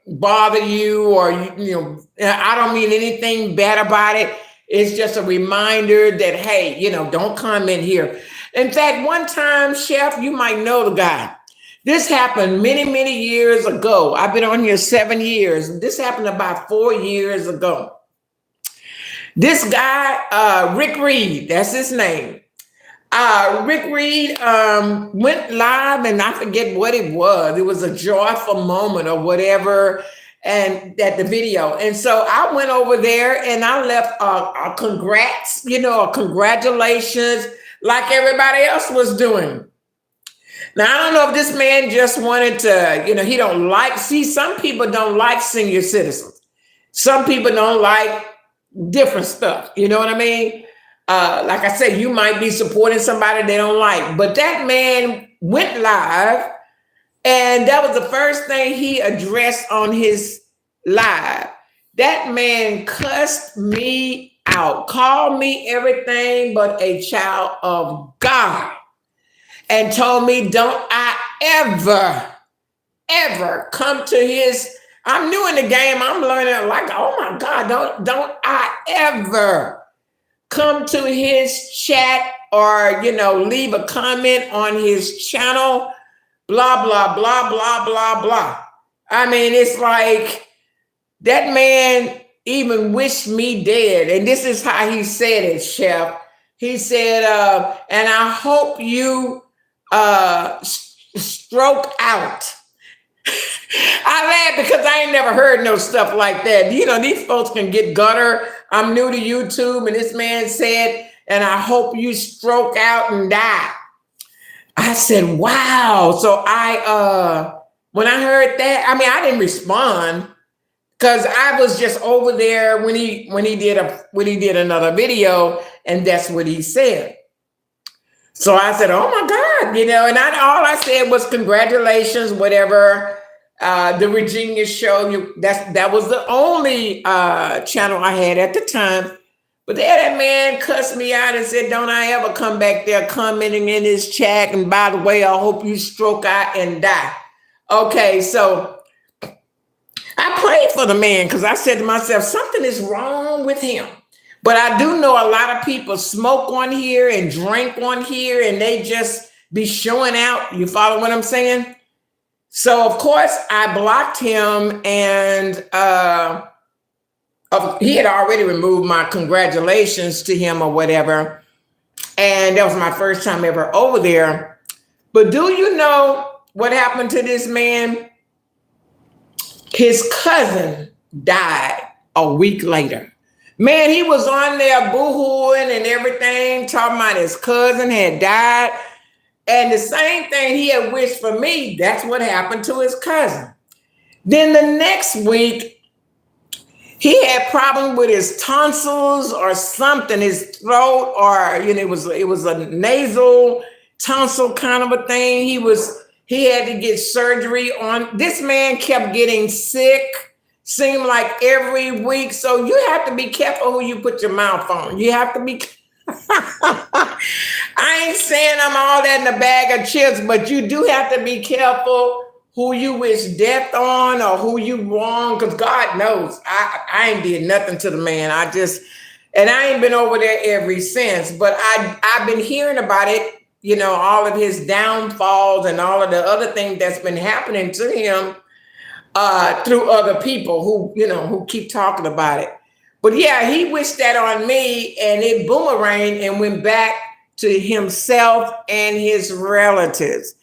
bother you, or, I don't mean anything bad about it. It's just a reminder that, hey, don't comment here. In fact, one time, Chef, you might know the guy. This happened many, many years ago. I've been on here 7 years. This happened about 4 years ago. This guy, Rick Reed, that's his name. Rick Reed went live, and I forget what it was. It was a joyful moment or whatever, and at the video. And so I went over there and I left a congrats, a congratulations, like everybody else was doing. Now, I don't know if this man just wanted to, he don't like, some people don't like senior citizens. Some people don't like different stuff. You know what I mean? Like I said, you might be supporting somebody they don't like, but that man went live and that was the first thing he addressed on his live. That man cussed me out, called me everything but a child of God, and told me, don't I ever come to his, I'm new in the game. I'm learning like, oh my God, don't I ever come to his chat or, leave a comment on his channel, blah, blah, blah, blah, blah, blah. I mean, it's like that man even wished me dead. And this is how he said it, Chef. He said, and I hope you stroke out. I laugh because I ain't never heard no stuff like that. These folks can get gutter. I'm new to YouTube, and this man said, and I hope you stroke out and die. I said, wow. So when I heard that, I didn't respond because I was just over there when he did another video, and that's what he said. So I said, oh my God, and all I said was congratulations, whatever. The Regenia Show, that was the only channel I had at the time. But that man cussed me out and said, don't I ever come back there commenting in his chat. And by the way, I hope you stroke out and die. Okay, so I prayed for the man because I said to myself, something is wrong with him. But I do know a lot of people smoke on here and drink on here, and they just be showing out. You follow what I'm saying? So, of course, I blocked him, and he had already removed my congratulations to him or whatever. And that was my first time ever over there. But do you know what happened to this man? His cousin died a week later. Man, he was on there boo-hooing and everything, talking about his cousin had died. And the same thing he had wished for me, that's what happened to his cousin. Then the next week, he had problems with his tonsils or something, his throat, or it was a nasal tonsil kind of a thing. He had to get surgery on. This man kept getting sick seem like every week. So you have to be careful who you put your mouth on. You have to be. I ain't saying I'm all that in a bag of chips, but you do have to be careful who you wish death on or who you wrong, because God knows I ain't did nothing to the man. And I ain't been over there ever since. But I've been hearing about it, all of his downfalls and all of the other things that's been happening to him through other people who keep talking about it. But yeah, he wished that on me, and it boomeranged and went back to himself and his relatives.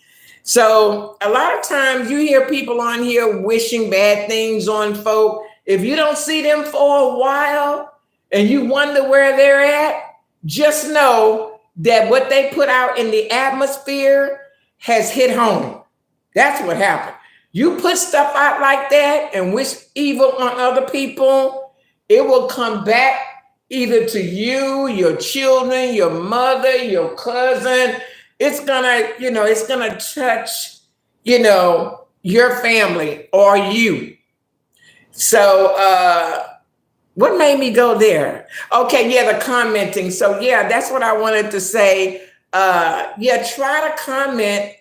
So a lot of times you hear people on here wishing bad things on folk. If you don't see them for a while and you wonder where they're at, just know that what they put out in the atmosphere has hit home. That's what happened. You put stuff out like that and wish evil on other people, it will come back either to you, your children, your mother, your cousin. It's gonna touch, your family or you. So what made me go there? Okay, yeah, the commenting. So yeah, that's what I wanted to say. Try to comment,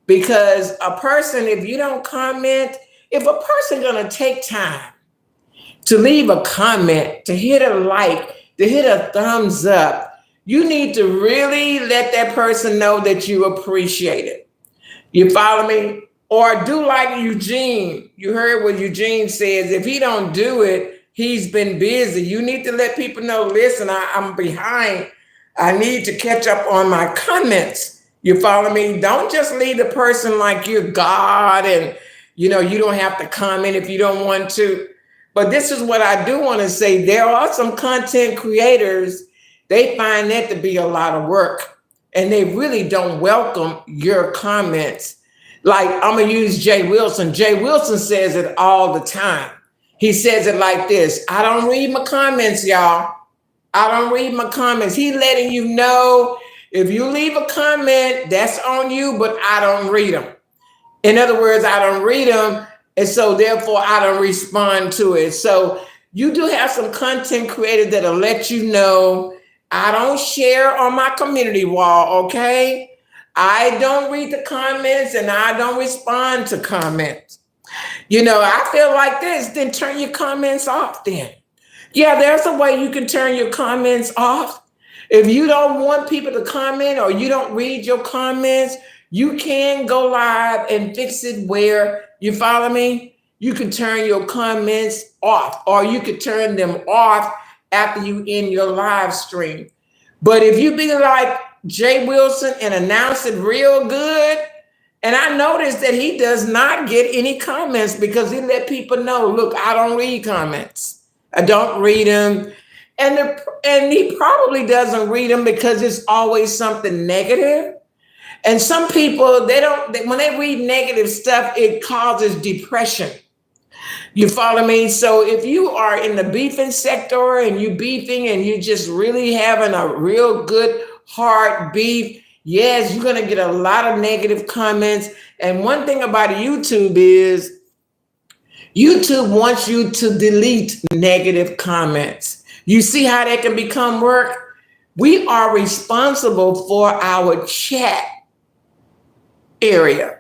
because a person, if you don't comment, if a person gonna take time to leave a comment, to hit a like, to hit a thumbs up, you need to really let that person know that you appreciate it. You follow me? Or do like Eugene. You heard what Eugene says. If he don't do it, he's been busy. You need to let people know, listen, I'm behind. I need to catch up on my comments. You follow me? Don't just leave the person like you're God and, you don't have to comment if you don't want to. But this is what I do want to say. There are some content creators, they find that to be a lot of work, and they really don't welcome your comments. Like, I'm going to use Jay Wilson. Jay Wilson says it all the time. He says it like this: I don't read my comments, y'all. I don't read my comments. He letting you know, if you leave a comment, that's on you, but I don't read them. In other words, I don't read them, and so therefore I don't respond to it. So you do have some content creators that'll let you know, I don't share on my community wall, okay? I don't read the comments and I don't respond to comments. I feel like this, then turn your comments off then. Yeah, there's a way you can turn your comments off. If you don't want people to comment or you don't read your comments, you can go live and fix it where, you follow me? You can turn your comments off, or you could turn them off after you end your live stream. But if you be like Jay Wilson and announce it real good, and I noticed that he does not get any comments because he let people know, look, I don't read comments. I don't read them. And he probably doesn't read them because it's always something negative. And some people, when they read negative stuff, it causes depression. You follow me? So if you are in the beefing sector and you beefing and you just really having a real good hard beef, yes, you're going to get a lot of negative comments. And one thing about YouTube is YouTube wants you to delete negative comments. You see how that can become work? We are responsible for our chat area,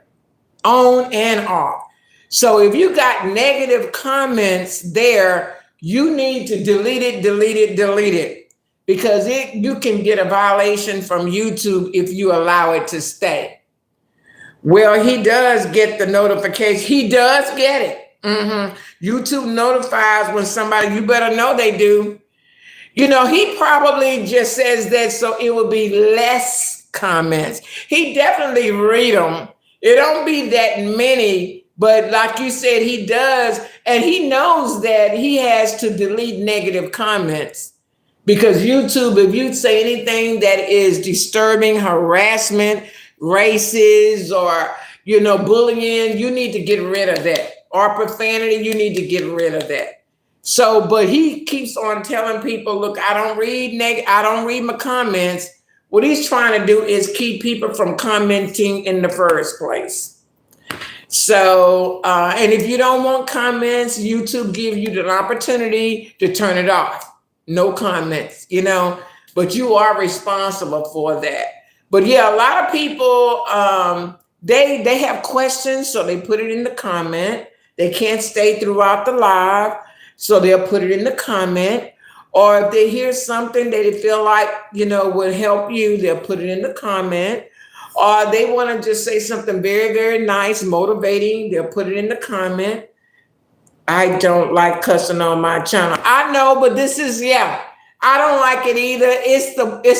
on and off. So if you got negative comments there, you need to delete it, because you can get a violation from YouTube if you allow it to stay. Well, he does get the notification. He does get it. YouTube notifies when somebody, you better know they do. He probably just says that so it will be less comments. He definitely read them. It don't be that many, but like you said, he does. And he knows that he has to delete negative comments, because YouTube, if you say anything that is disturbing, harassment, racist, or, bullying, you need to get rid of that. Or profanity, you need to get rid of that. So, but he keeps on telling people, look, I don't read my comments. What he's trying to do is keep people from commenting in the first place. So, and if you don't want comments, YouTube gives you the opportunity to turn it off. No comments, but you are responsible for that. But yeah, a lot of people, they have questions, so they put it in the comment. They can't stay throughout the live, so they'll put it in the comment. Or if they hear something that they feel like, would help you, they'll put it in the comment. Or they want to just say something very, very nice, motivating, they'll put it in the comment. I don't like cussing on my channel. I know, but this is, I don't like it either. It's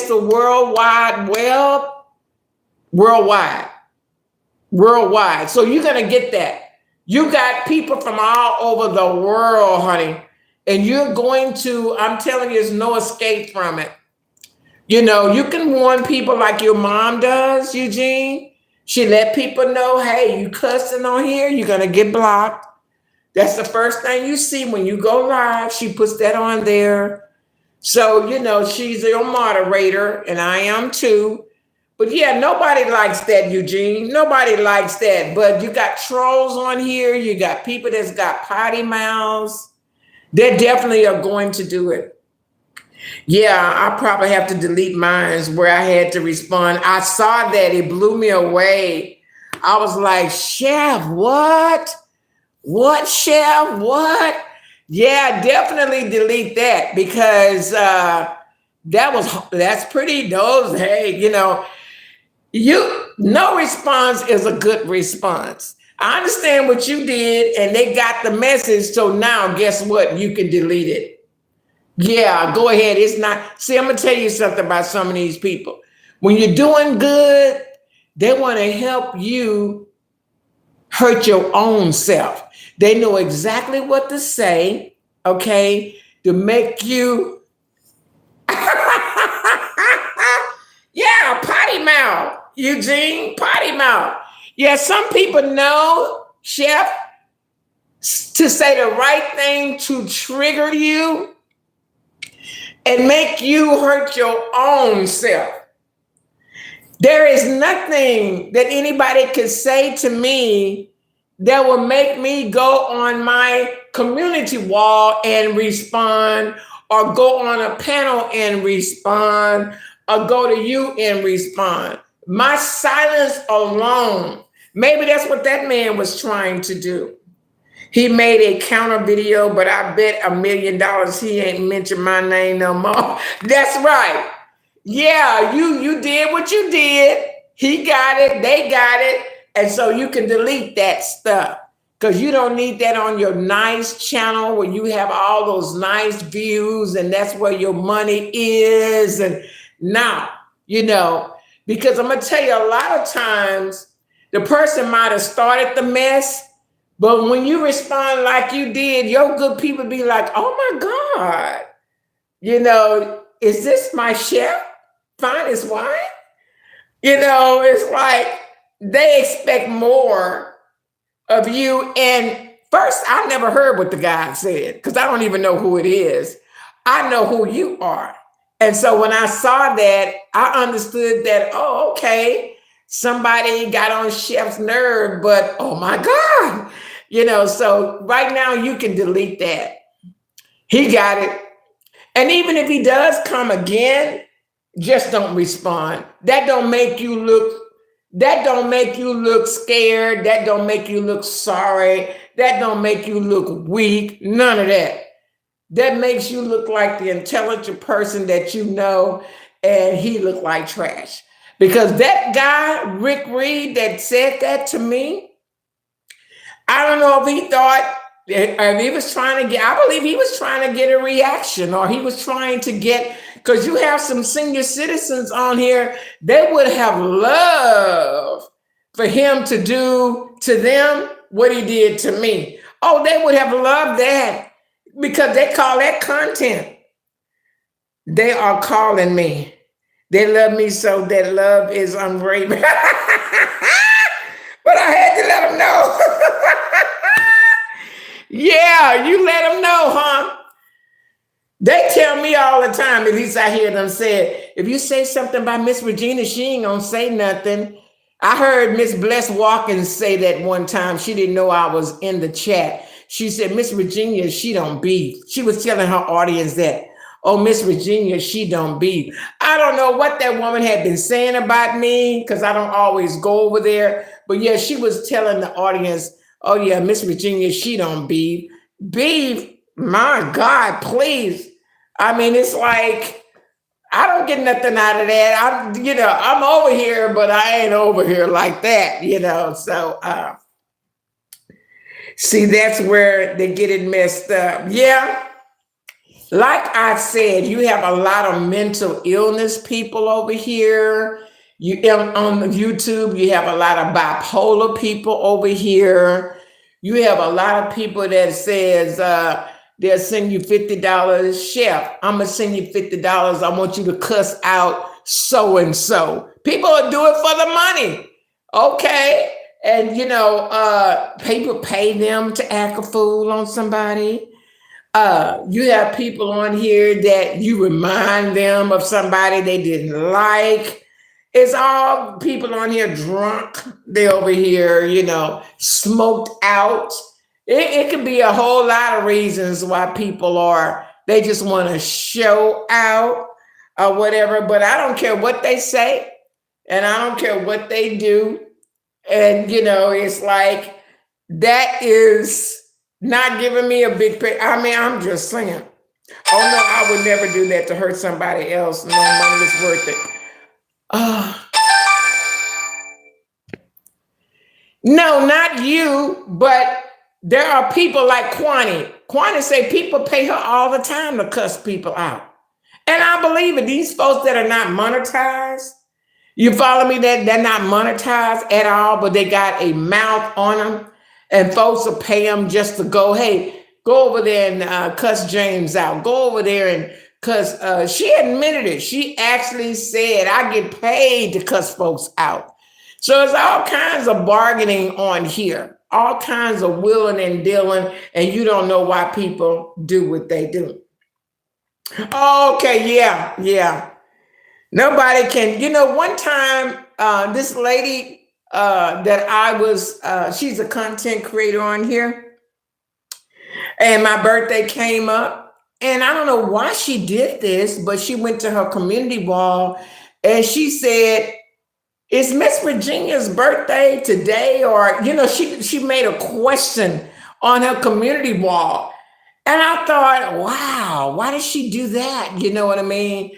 the World Wide Web. Worldwide. So you're going to get that. You got people from all over the world, honey. And you're going to, I'm telling you, there's no escape from it. You can warn people like your mom does, Eugene. She let people know, hey, you cussing on here, you're going to get blocked. That's the first thing you see when you go live. She puts that on there. So, she's your moderator, and I am too. But yeah, nobody likes that, Eugene. Nobody likes that. But you got trolls on here. You got people that's got potty mouths. They definitely are going to do it. Yeah, I probably have to delete mine where I had to respond. I saw that. It blew me away. I was like, Chef, what? What, Chef? What? Yeah, definitely delete that because that's pretty those. Hey, no response is a good response. I understand what you did and they got the message. So now guess what? You can delete it. Yeah, go ahead. It's not. See, I'm going to tell you something about some of these people. When you're doing good, they want to help you hurt your own self. They know exactly what to say, okay, to make you, yeah, potty mouth, Eugene, potty mouth. Yeah, some people know, Chef, to say the right thing to trigger you and make you hurt your own self. There is nothing that anybody could say to me that will make me go on my community wall and respond, or go on a panel and respond, or go to you and respond. My silence alone, maybe that's what that man was trying to do. He made a counter video, but I bet $1 million he ain't mentioned my name no more. That's right. Yeah, you did what you did. He got it. They got it. And so you can delete that stuff because you don't need that on your nice channel where you have all those nice views and that's where your money is. And now, because I'm going to tell you, a lot of times the person might have started the mess. But when you respond like you did, your good people be like, oh my God, is this my chef? Finest wine? It's like they expect more of you. And first, I never heard what the guy said because I don't even know who it is. I know who you are. And so when I saw that, I understood that, oh, okay, somebody got on Chef's nerve, but oh my God. So right now you can delete that. He got it. And even if he does come again, just don't respond. That don't make you look scared. That don't make you look sorry. That don't make you look weak. None of that. That makes you look like the intelligent person that you know, and he looked like trash. Because that guy, Rick Reed, that said that to me, I don't know if he thought, if he was trying to get, I believe he was trying to get a reaction, or he was trying to get, because you have some senior citizens on here, they would have loved for him to do to them what he did to me. Oh, they would have loved that because they call that content. They are calling me. They love me so that love is unwavering. But I had to let them know. Yeah, you let them know, huh? They tell me all the time, at least I hear them say it. If you say something about Miss Regina, she ain't gonna say nothing. I heard Miss Bless Watkins say that one time. She didn't know I was in the chat. She said, Miss Regenia, she don't beef. She was telling her audience that, oh, Miss Regenia, she don't beef. I don't know what that woman had been saying about me because I don't always go over there. But yeah, she was telling the audience, oh yeah, Miss Regenia, she don't beef. Beef, my God, please. I mean, it's like, I don't get nothing out of that. I'm over here, but I ain't over here like that, So see, that's where they get it messed up. Yeah. Like I said, you have a lot of mental illness people over here. On YouTube, you have a lot of bipolar people over here. You have a lot of people that says they'll send you $50. Chef, I'm gonna send you $50. I want you to cuss out so and so. People will do it for the money. Okay. And people pay them to act a fool on somebody. You have people on here that you remind them of somebody they didn't like. It's all people on here drunk. They over here, smoked out. It could be a whole lot of reasons why they just want to show out or whatever. But I don't care what they say and I don't care what they do. And, it's like that is not giving me a big pay. I mean, I'm just saying. Oh no, I would never do that to hurt somebody else. No money is worth it. No, not you, but there are people like Kwani. Kwani say people pay her all the time to cuss people out. And I believe it. These folks that are not monetized, you follow me, that they're not monetized at all, but they got a mouth on them. And folks will pay them just to go, hey, go over there and cuss James out. Go over there and cuss. She admitted it. She actually said, I get paid to cuss folks out. So it's all kinds of bargaining on here, all kinds of willing and dealing, and you don't know why people do what they do. Okay, yeah. Nobody can, one time, this lady that I was, she's a content creator on here, and my birthday came up, and I don't know why she did this, but she went to her community wall, and she said, is Miss Regenia's birthday today? Or, she made a question on her community wall, and I thought, wow, why did she do that? You know what I mean?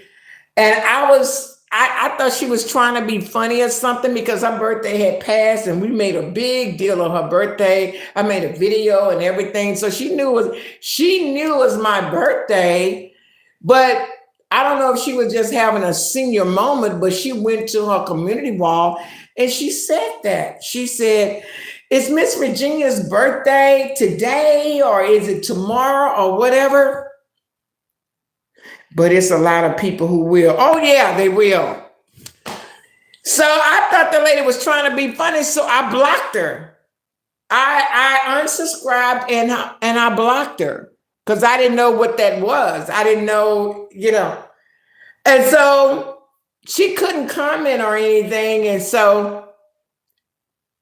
And I thought she was trying to be funny or something because her birthday had passed and we made a big deal of her birthday. I made a video and everything. So she knew it was my birthday, but I don't know if she was just having a senior moment, but she went to her community wall and she said that. She said, is Miss Regenia's birthday today or is it tomorrow or whatever? But it's a lot of people who will. Oh, yeah, they will. So I thought the lady was trying to be funny, so I blocked her. I unsubscribed and I blocked her because I didn't know what that was. I didn't know, And so she couldn't comment or anything. And so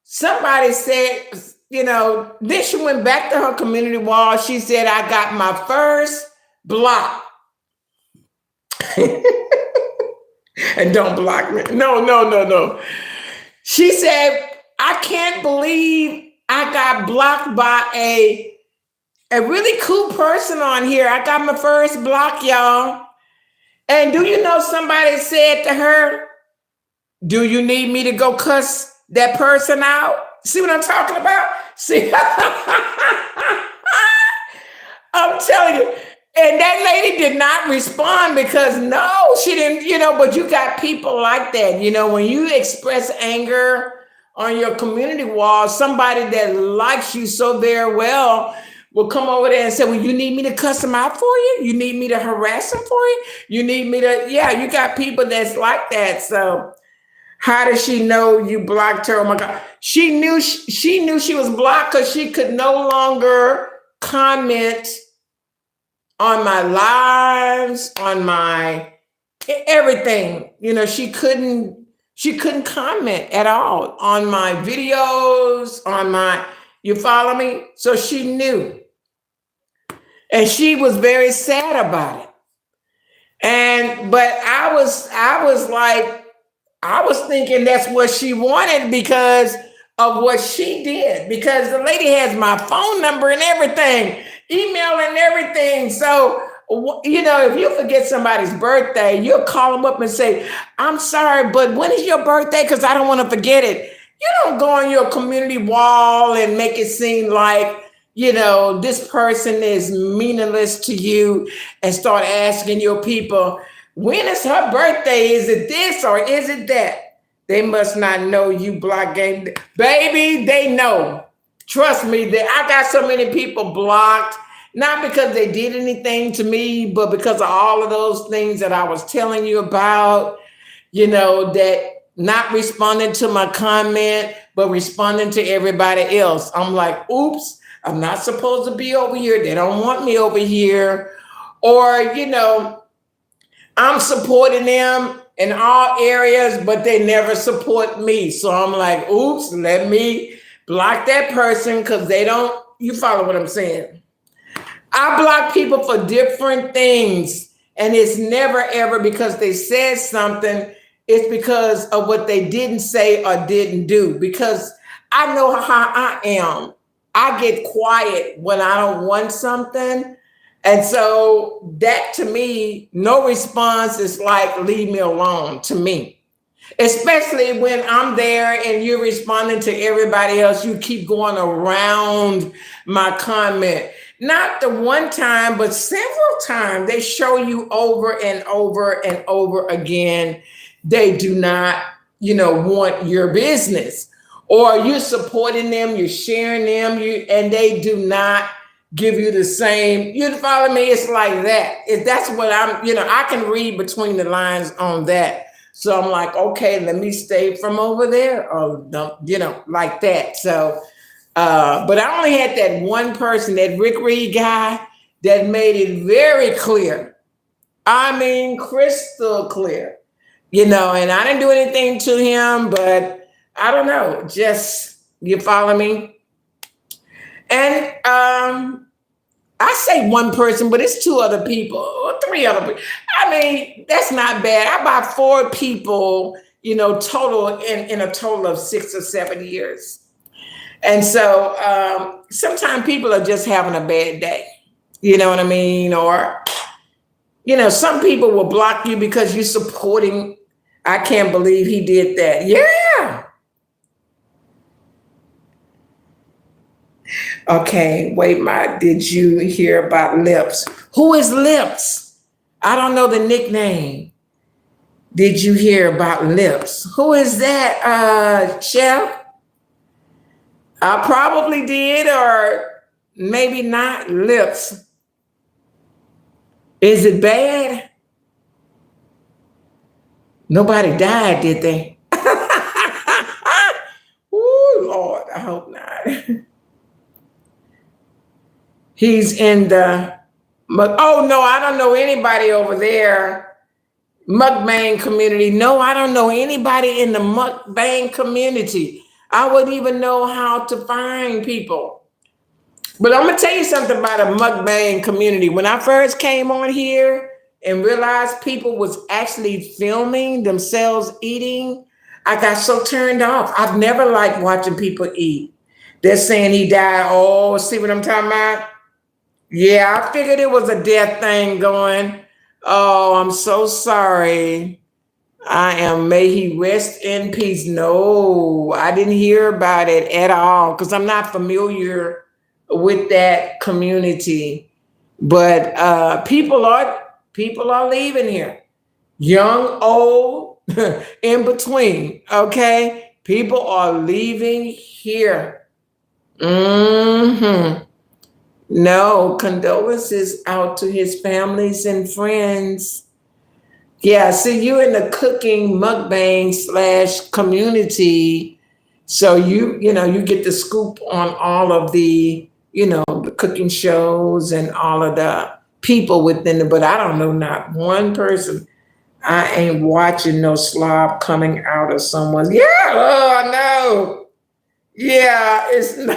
somebody said, then she went back to her community wall. She said, I got my first block. And don't block me. No. She said, I can't believe I got blocked by a really cool person on here. I got my first block, y'all. And do you know somebody said to her, do you need me to go cuss that person out? See what I'm talking about? See, I'm telling you. And that lady did not respond because no, she didn't, but you got people like that. When you express anger on your community wall, somebody that likes you so very well will come over there and say, well, you need me to cuss them out for you? You need me to harass them for you? You need me to, you got people that's like that. So how does she know you blocked her? Oh my God. She knew she was blocked because she could no longer comment on my lives, on my everything. She couldn't She couldn't comment at all on my videos, you follow me? So she knew. And she was very sad about it. But I was thinking that's what she wanted because of what she did. Because the lady has my phone number and everything, email and everything. So, if you forget somebody's birthday, you'll call them up and say, I'm sorry, but when is your birthday? Because I don't want to forget it. You don't go on your community wall and make it seem like, this person is meaningless to you and start asking your people, when is her birthday? Is it this or is it that? They must not know you block game. Baby, they know. Trust me, that I got so many people blocked, not because they did anything to me, but because of all of those things that I was telling you about, that not responding to my comment, but responding to everybody else. I'm like, oops, I'm not supposed to be over here. They don't want me over here. Or, I'm supporting them in all areas, but they never support me. So I'm like, oops, let me block that person because you follow what I'm saying? I block people for different things. And it's never, ever because they said something. It's because of what they didn't say or didn't do. Because I know how I am. I get quiet when I don't want something. And so that to me, no response is like, leave me alone to me. Especially when I'm there and you're responding to everybody else, you keep going around my comment. Not the one time, but several times they show you over and over and over again. They do not, want your business. Or you're supporting them, you're sharing them, and they do not give you the same. You follow me? It's like that. That's what I can read between the lines on that. So I'm like, okay, let me stay from over there, or like that. So, but I only had that one person, that Rick Reed guy, that made it very clear. I mean, crystal clear, and I didn't do anything to him, but I don't know, just, you follow me? And I say one person, but it's two other people or three other people. I mean, that's not bad. I buy 4 people, total in a total of 6 or 7 years. And so sometimes people are just having a bad day. You know what I mean? Or, some people will block you because you're supporting. I can't believe he did that. Yeah. Okay, wait, did you hear about Lips? Who is Lips? I don't know the nickname. Did you hear about Lips? Who is that, Chef? I probably did, or maybe not. Lips. Is it bad? Nobody died, did they? Ooh, Lord, I hope not. He's in oh no, I don't know anybody over there. Mukbang community. No, I don't know anybody in the mukbang community. I wouldn't even know how to find people. But I'm gonna tell you something about a mukbang community. When I first came on here and realized people was actually filming themselves eating, I got so turned off. I've never liked watching people eat. They're saying he died. Oh, see what I'm talking about? Yeah, I figured it was a death thing going. Oh, I'm so sorry. May he rest in peace. No, I didn't hear about it at all because I'm not familiar with that community. But people are leaving here. Young, old, in between. Okay? People are leaving here. Mm-hmm. No, condolences out to his families and friends. Yeah, see, you in the cooking mukbang / community. So you get the scoop on all of the, the cooking shows and all of the people within it. But I don't know, not one person. I ain't watching no slob coming out of someone. Yeah, oh no. Yeah, it's no.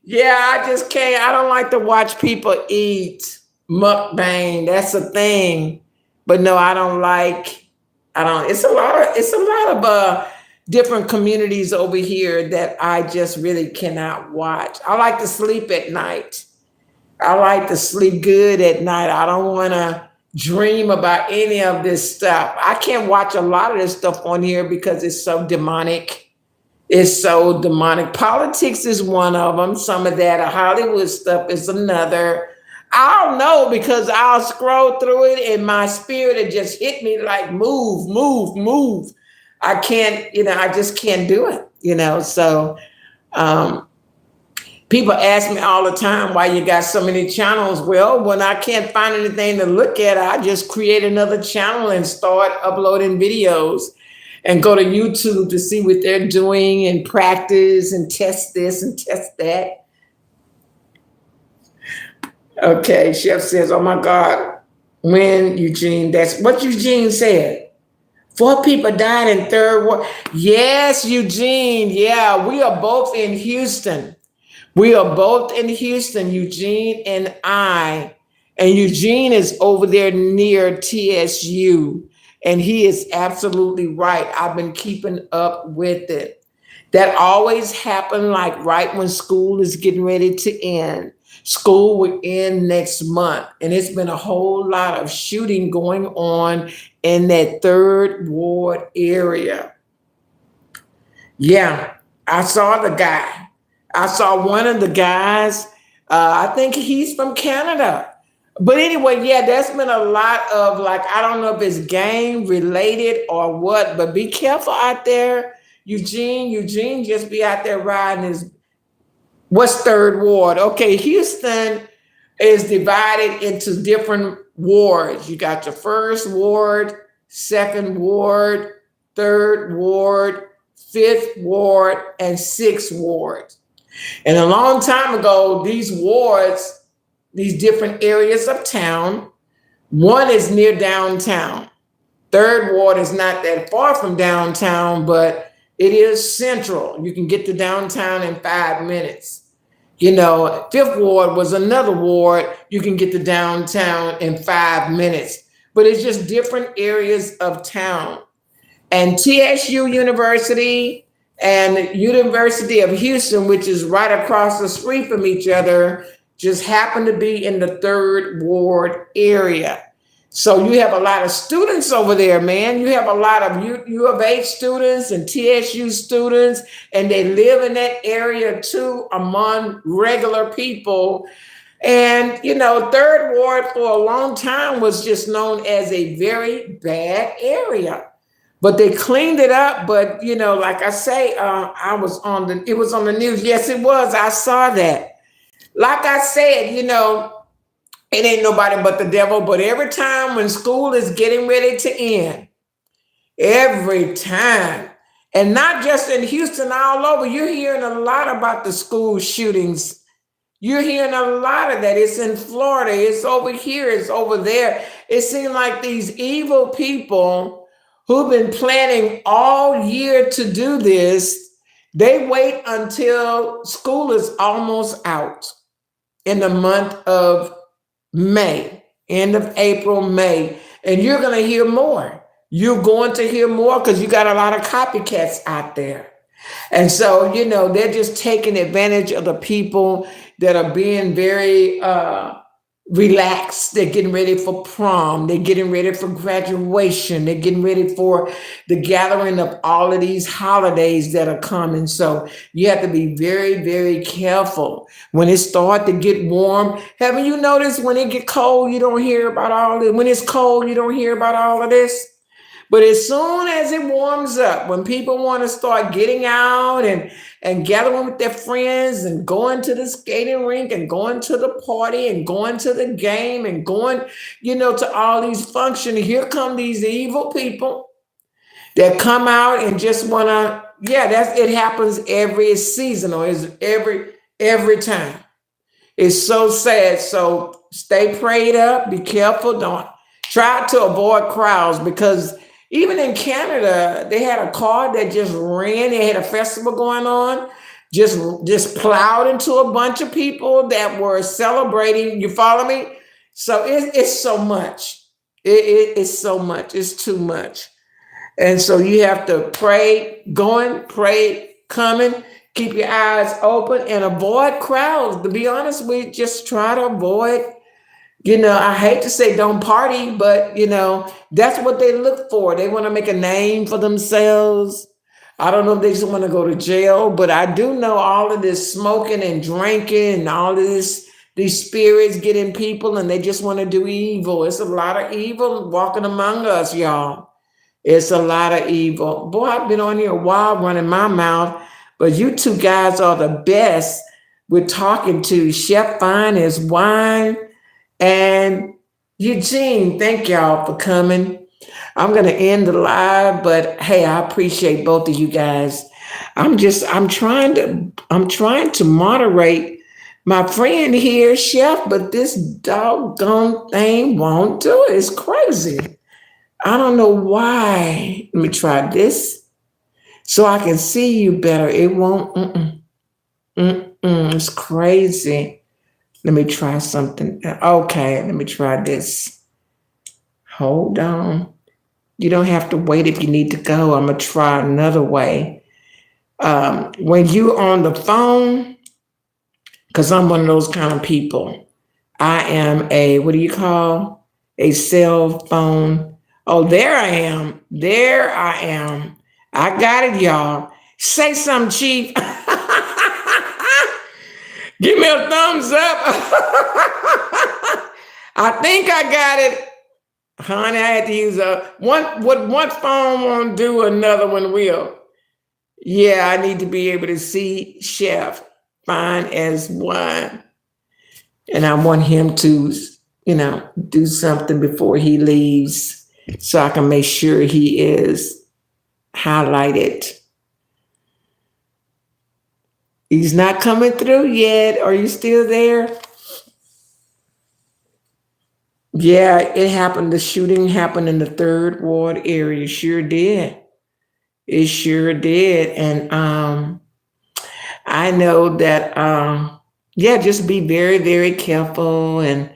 Yeah, I just can't. I don't like to watch people eat mukbang. That's a thing. But no, I don't, it's a lot of different communities over here that I just really cannot watch. I like to sleep at night. I like to sleep good at night. I don't want to dream about any of this stuff. I can't watch a lot of this stuff on here because it's so demonic. It's so demonic. Politics is one of them. Some of that Hollywood stuff is another. I don't know because I'll scroll through it and my spirit it just hit me like move, move, move. I can't, I just can't do it, So people ask me all the time why you got so many channels. Well, when I can't find anything to look at, I just create another channel and start uploading videos and go to YouTube to see what they're doing and practice and test this and test that. Okay, Chef says, oh my God, when Eugene, that's what Eugene said. 4 people died in third war. Yes, Eugene. Yeah, we are both in Houston. We are both in Houston, Eugene and I. And Eugene is over there near TSU. And he is absolutely right. I've been keeping up with it. That always happened like right when school is getting ready to end. School will end next month. And it's been a whole lot of shooting going on in that third ward area. Yeah, I saw the guy. I saw one of the guys. I think he's from Canada. But anyway, yeah, there's been a lot of I don't know if it's gang related or what, but be careful out there. Eugene just be out there riding his, what's third ward? Okay, Houston is divided into different wards. You got your first ward, second ward, third ward, fifth ward, and sixth ward. And a long time ago, these wards, these different areas of town. One is near downtown. Third ward is not that far from downtown, but it is central. You can get to downtown in 5 minutes. Fifth ward was another ward. You can get to downtown in 5 minutes. But it's just different areas of town. And TSU University and University of Houston, which is right across the street from each other, just happen to be in the third ward area. So you have a lot of students over there, man. You have a lot of U of H students and TSU students, and they live in that area too among regular people. And, third ward for a long time was just known as a very bad area. But they cleaned it up. But, like I say, it was on the news. Yes, it was. I saw that. Like I said, it ain't nobody but the devil. But every time when school is getting ready to end, every time, and not just in Houston, all over, you're hearing a lot about the school shootings. You're hearing a lot of that. It's in Florida. It's over here. It's over there. It seems like these evil people who've been planning all year to do this, they wait until school is almost out. In the month of May, end of April, May, and you're going to hear more. You're going to hear more because you got a lot of copycats out there. And so, they're just taking advantage of the people that are being very relaxed. They're getting ready for prom. They're getting ready for graduation. They're getting ready for the gathering of all of these holidays that are coming. So you have to be very, very careful. When it starts to get warm, haven't you noticed when it get cold, you don't hear about all this? When it's cold, you don't hear about all of this? But as soon as it warms up, when people want to start getting out and gathering with their friends and going to the skating rink and going to the party and going to the game and going, to all these functions, here come these evil people that come out and just want to, it happens every season or is every time. It's so sad. So stay prayed up, be careful, don't Try to avoid crowds because even in Canada, they had a car that just ran. They had a festival going on, just plowed into a bunch of people that were celebrating. You follow me? So it's so much. It's so much. It's too much. And so you have to pray, going, pray, coming, keep your eyes open and avoid crowds. To be honest, we just try to avoid, I hate to say don't party, but that's what they look for. They want to make a name for themselves. I don't know if they just want to go to jail, but I do know all of this smoking and drinking and all of these spirits getting people and they just want to do evil. It's a lot of evil walking among us, y'all. It's a lot of evil. Boy, I've been on here a while running my mouth, but you two guys are the best. We're talking to Chef Fine as Wine and Eugene. Thank y'all for coming. I'm going to end the live, but hey, I appreciate both of you guys. I'm trying to moderate my friend here, Chef, but this doggone thing won't do it. It's crazy. I don't know why. Let me try this so I can see you better. It won't. It's crazy. Let me try something. Okay, let me try this. Hold on. You don't have to wait if you need to go. I'm going to try another way. When you're on the phone, because I'm one of those kind of people, I am a cell phone. Oh, there I am. There I am. I got it, y'all. Say something, Chief. Give me a thumbs up. I think I got it. Honey, I had to use one phone won't do, another one will. Yeah, I need to be able to see Chef Fine as Wine. And I want him to, do something before he leaves so I can make sure he is highlighted. He's not coming through yet. Are you still there? Yeah, it happened. The shooting happened in the 3rd Ward area. Sure did. It sure did. And I know that, just be very, very careful. And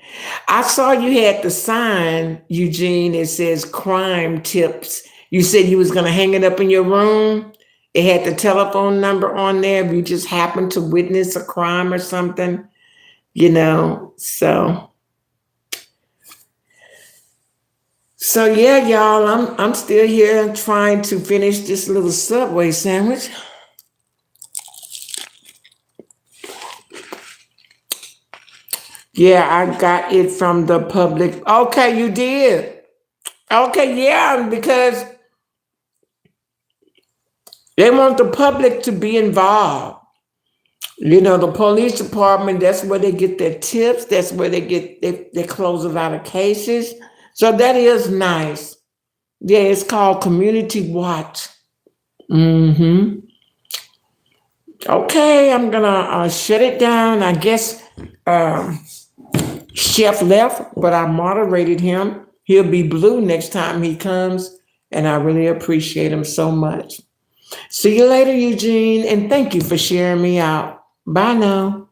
I saw you had the sign, Eugene, it says crime tips. You said you was going to hang it up in your room. It had the telephone number on there if you just happened to witness a crime or something, So yeah, y'all, I'm still here trying to finish this little Subway sandwich. Yeah, I got it from the public. Okay, you did. Okay, yeah, because they want the public to be involved. The police department, that's where they get their tips. That's where they close a lot of cases. So that is nice. Yeah, it's called Community Watch. Okay, I'm gonna shut it down. I guess Chef left, but I moderated him. He'll be blue next time he comes, and I really appreciate him so much. See you later, Eugene, and thank you for sharing me out. Bye now.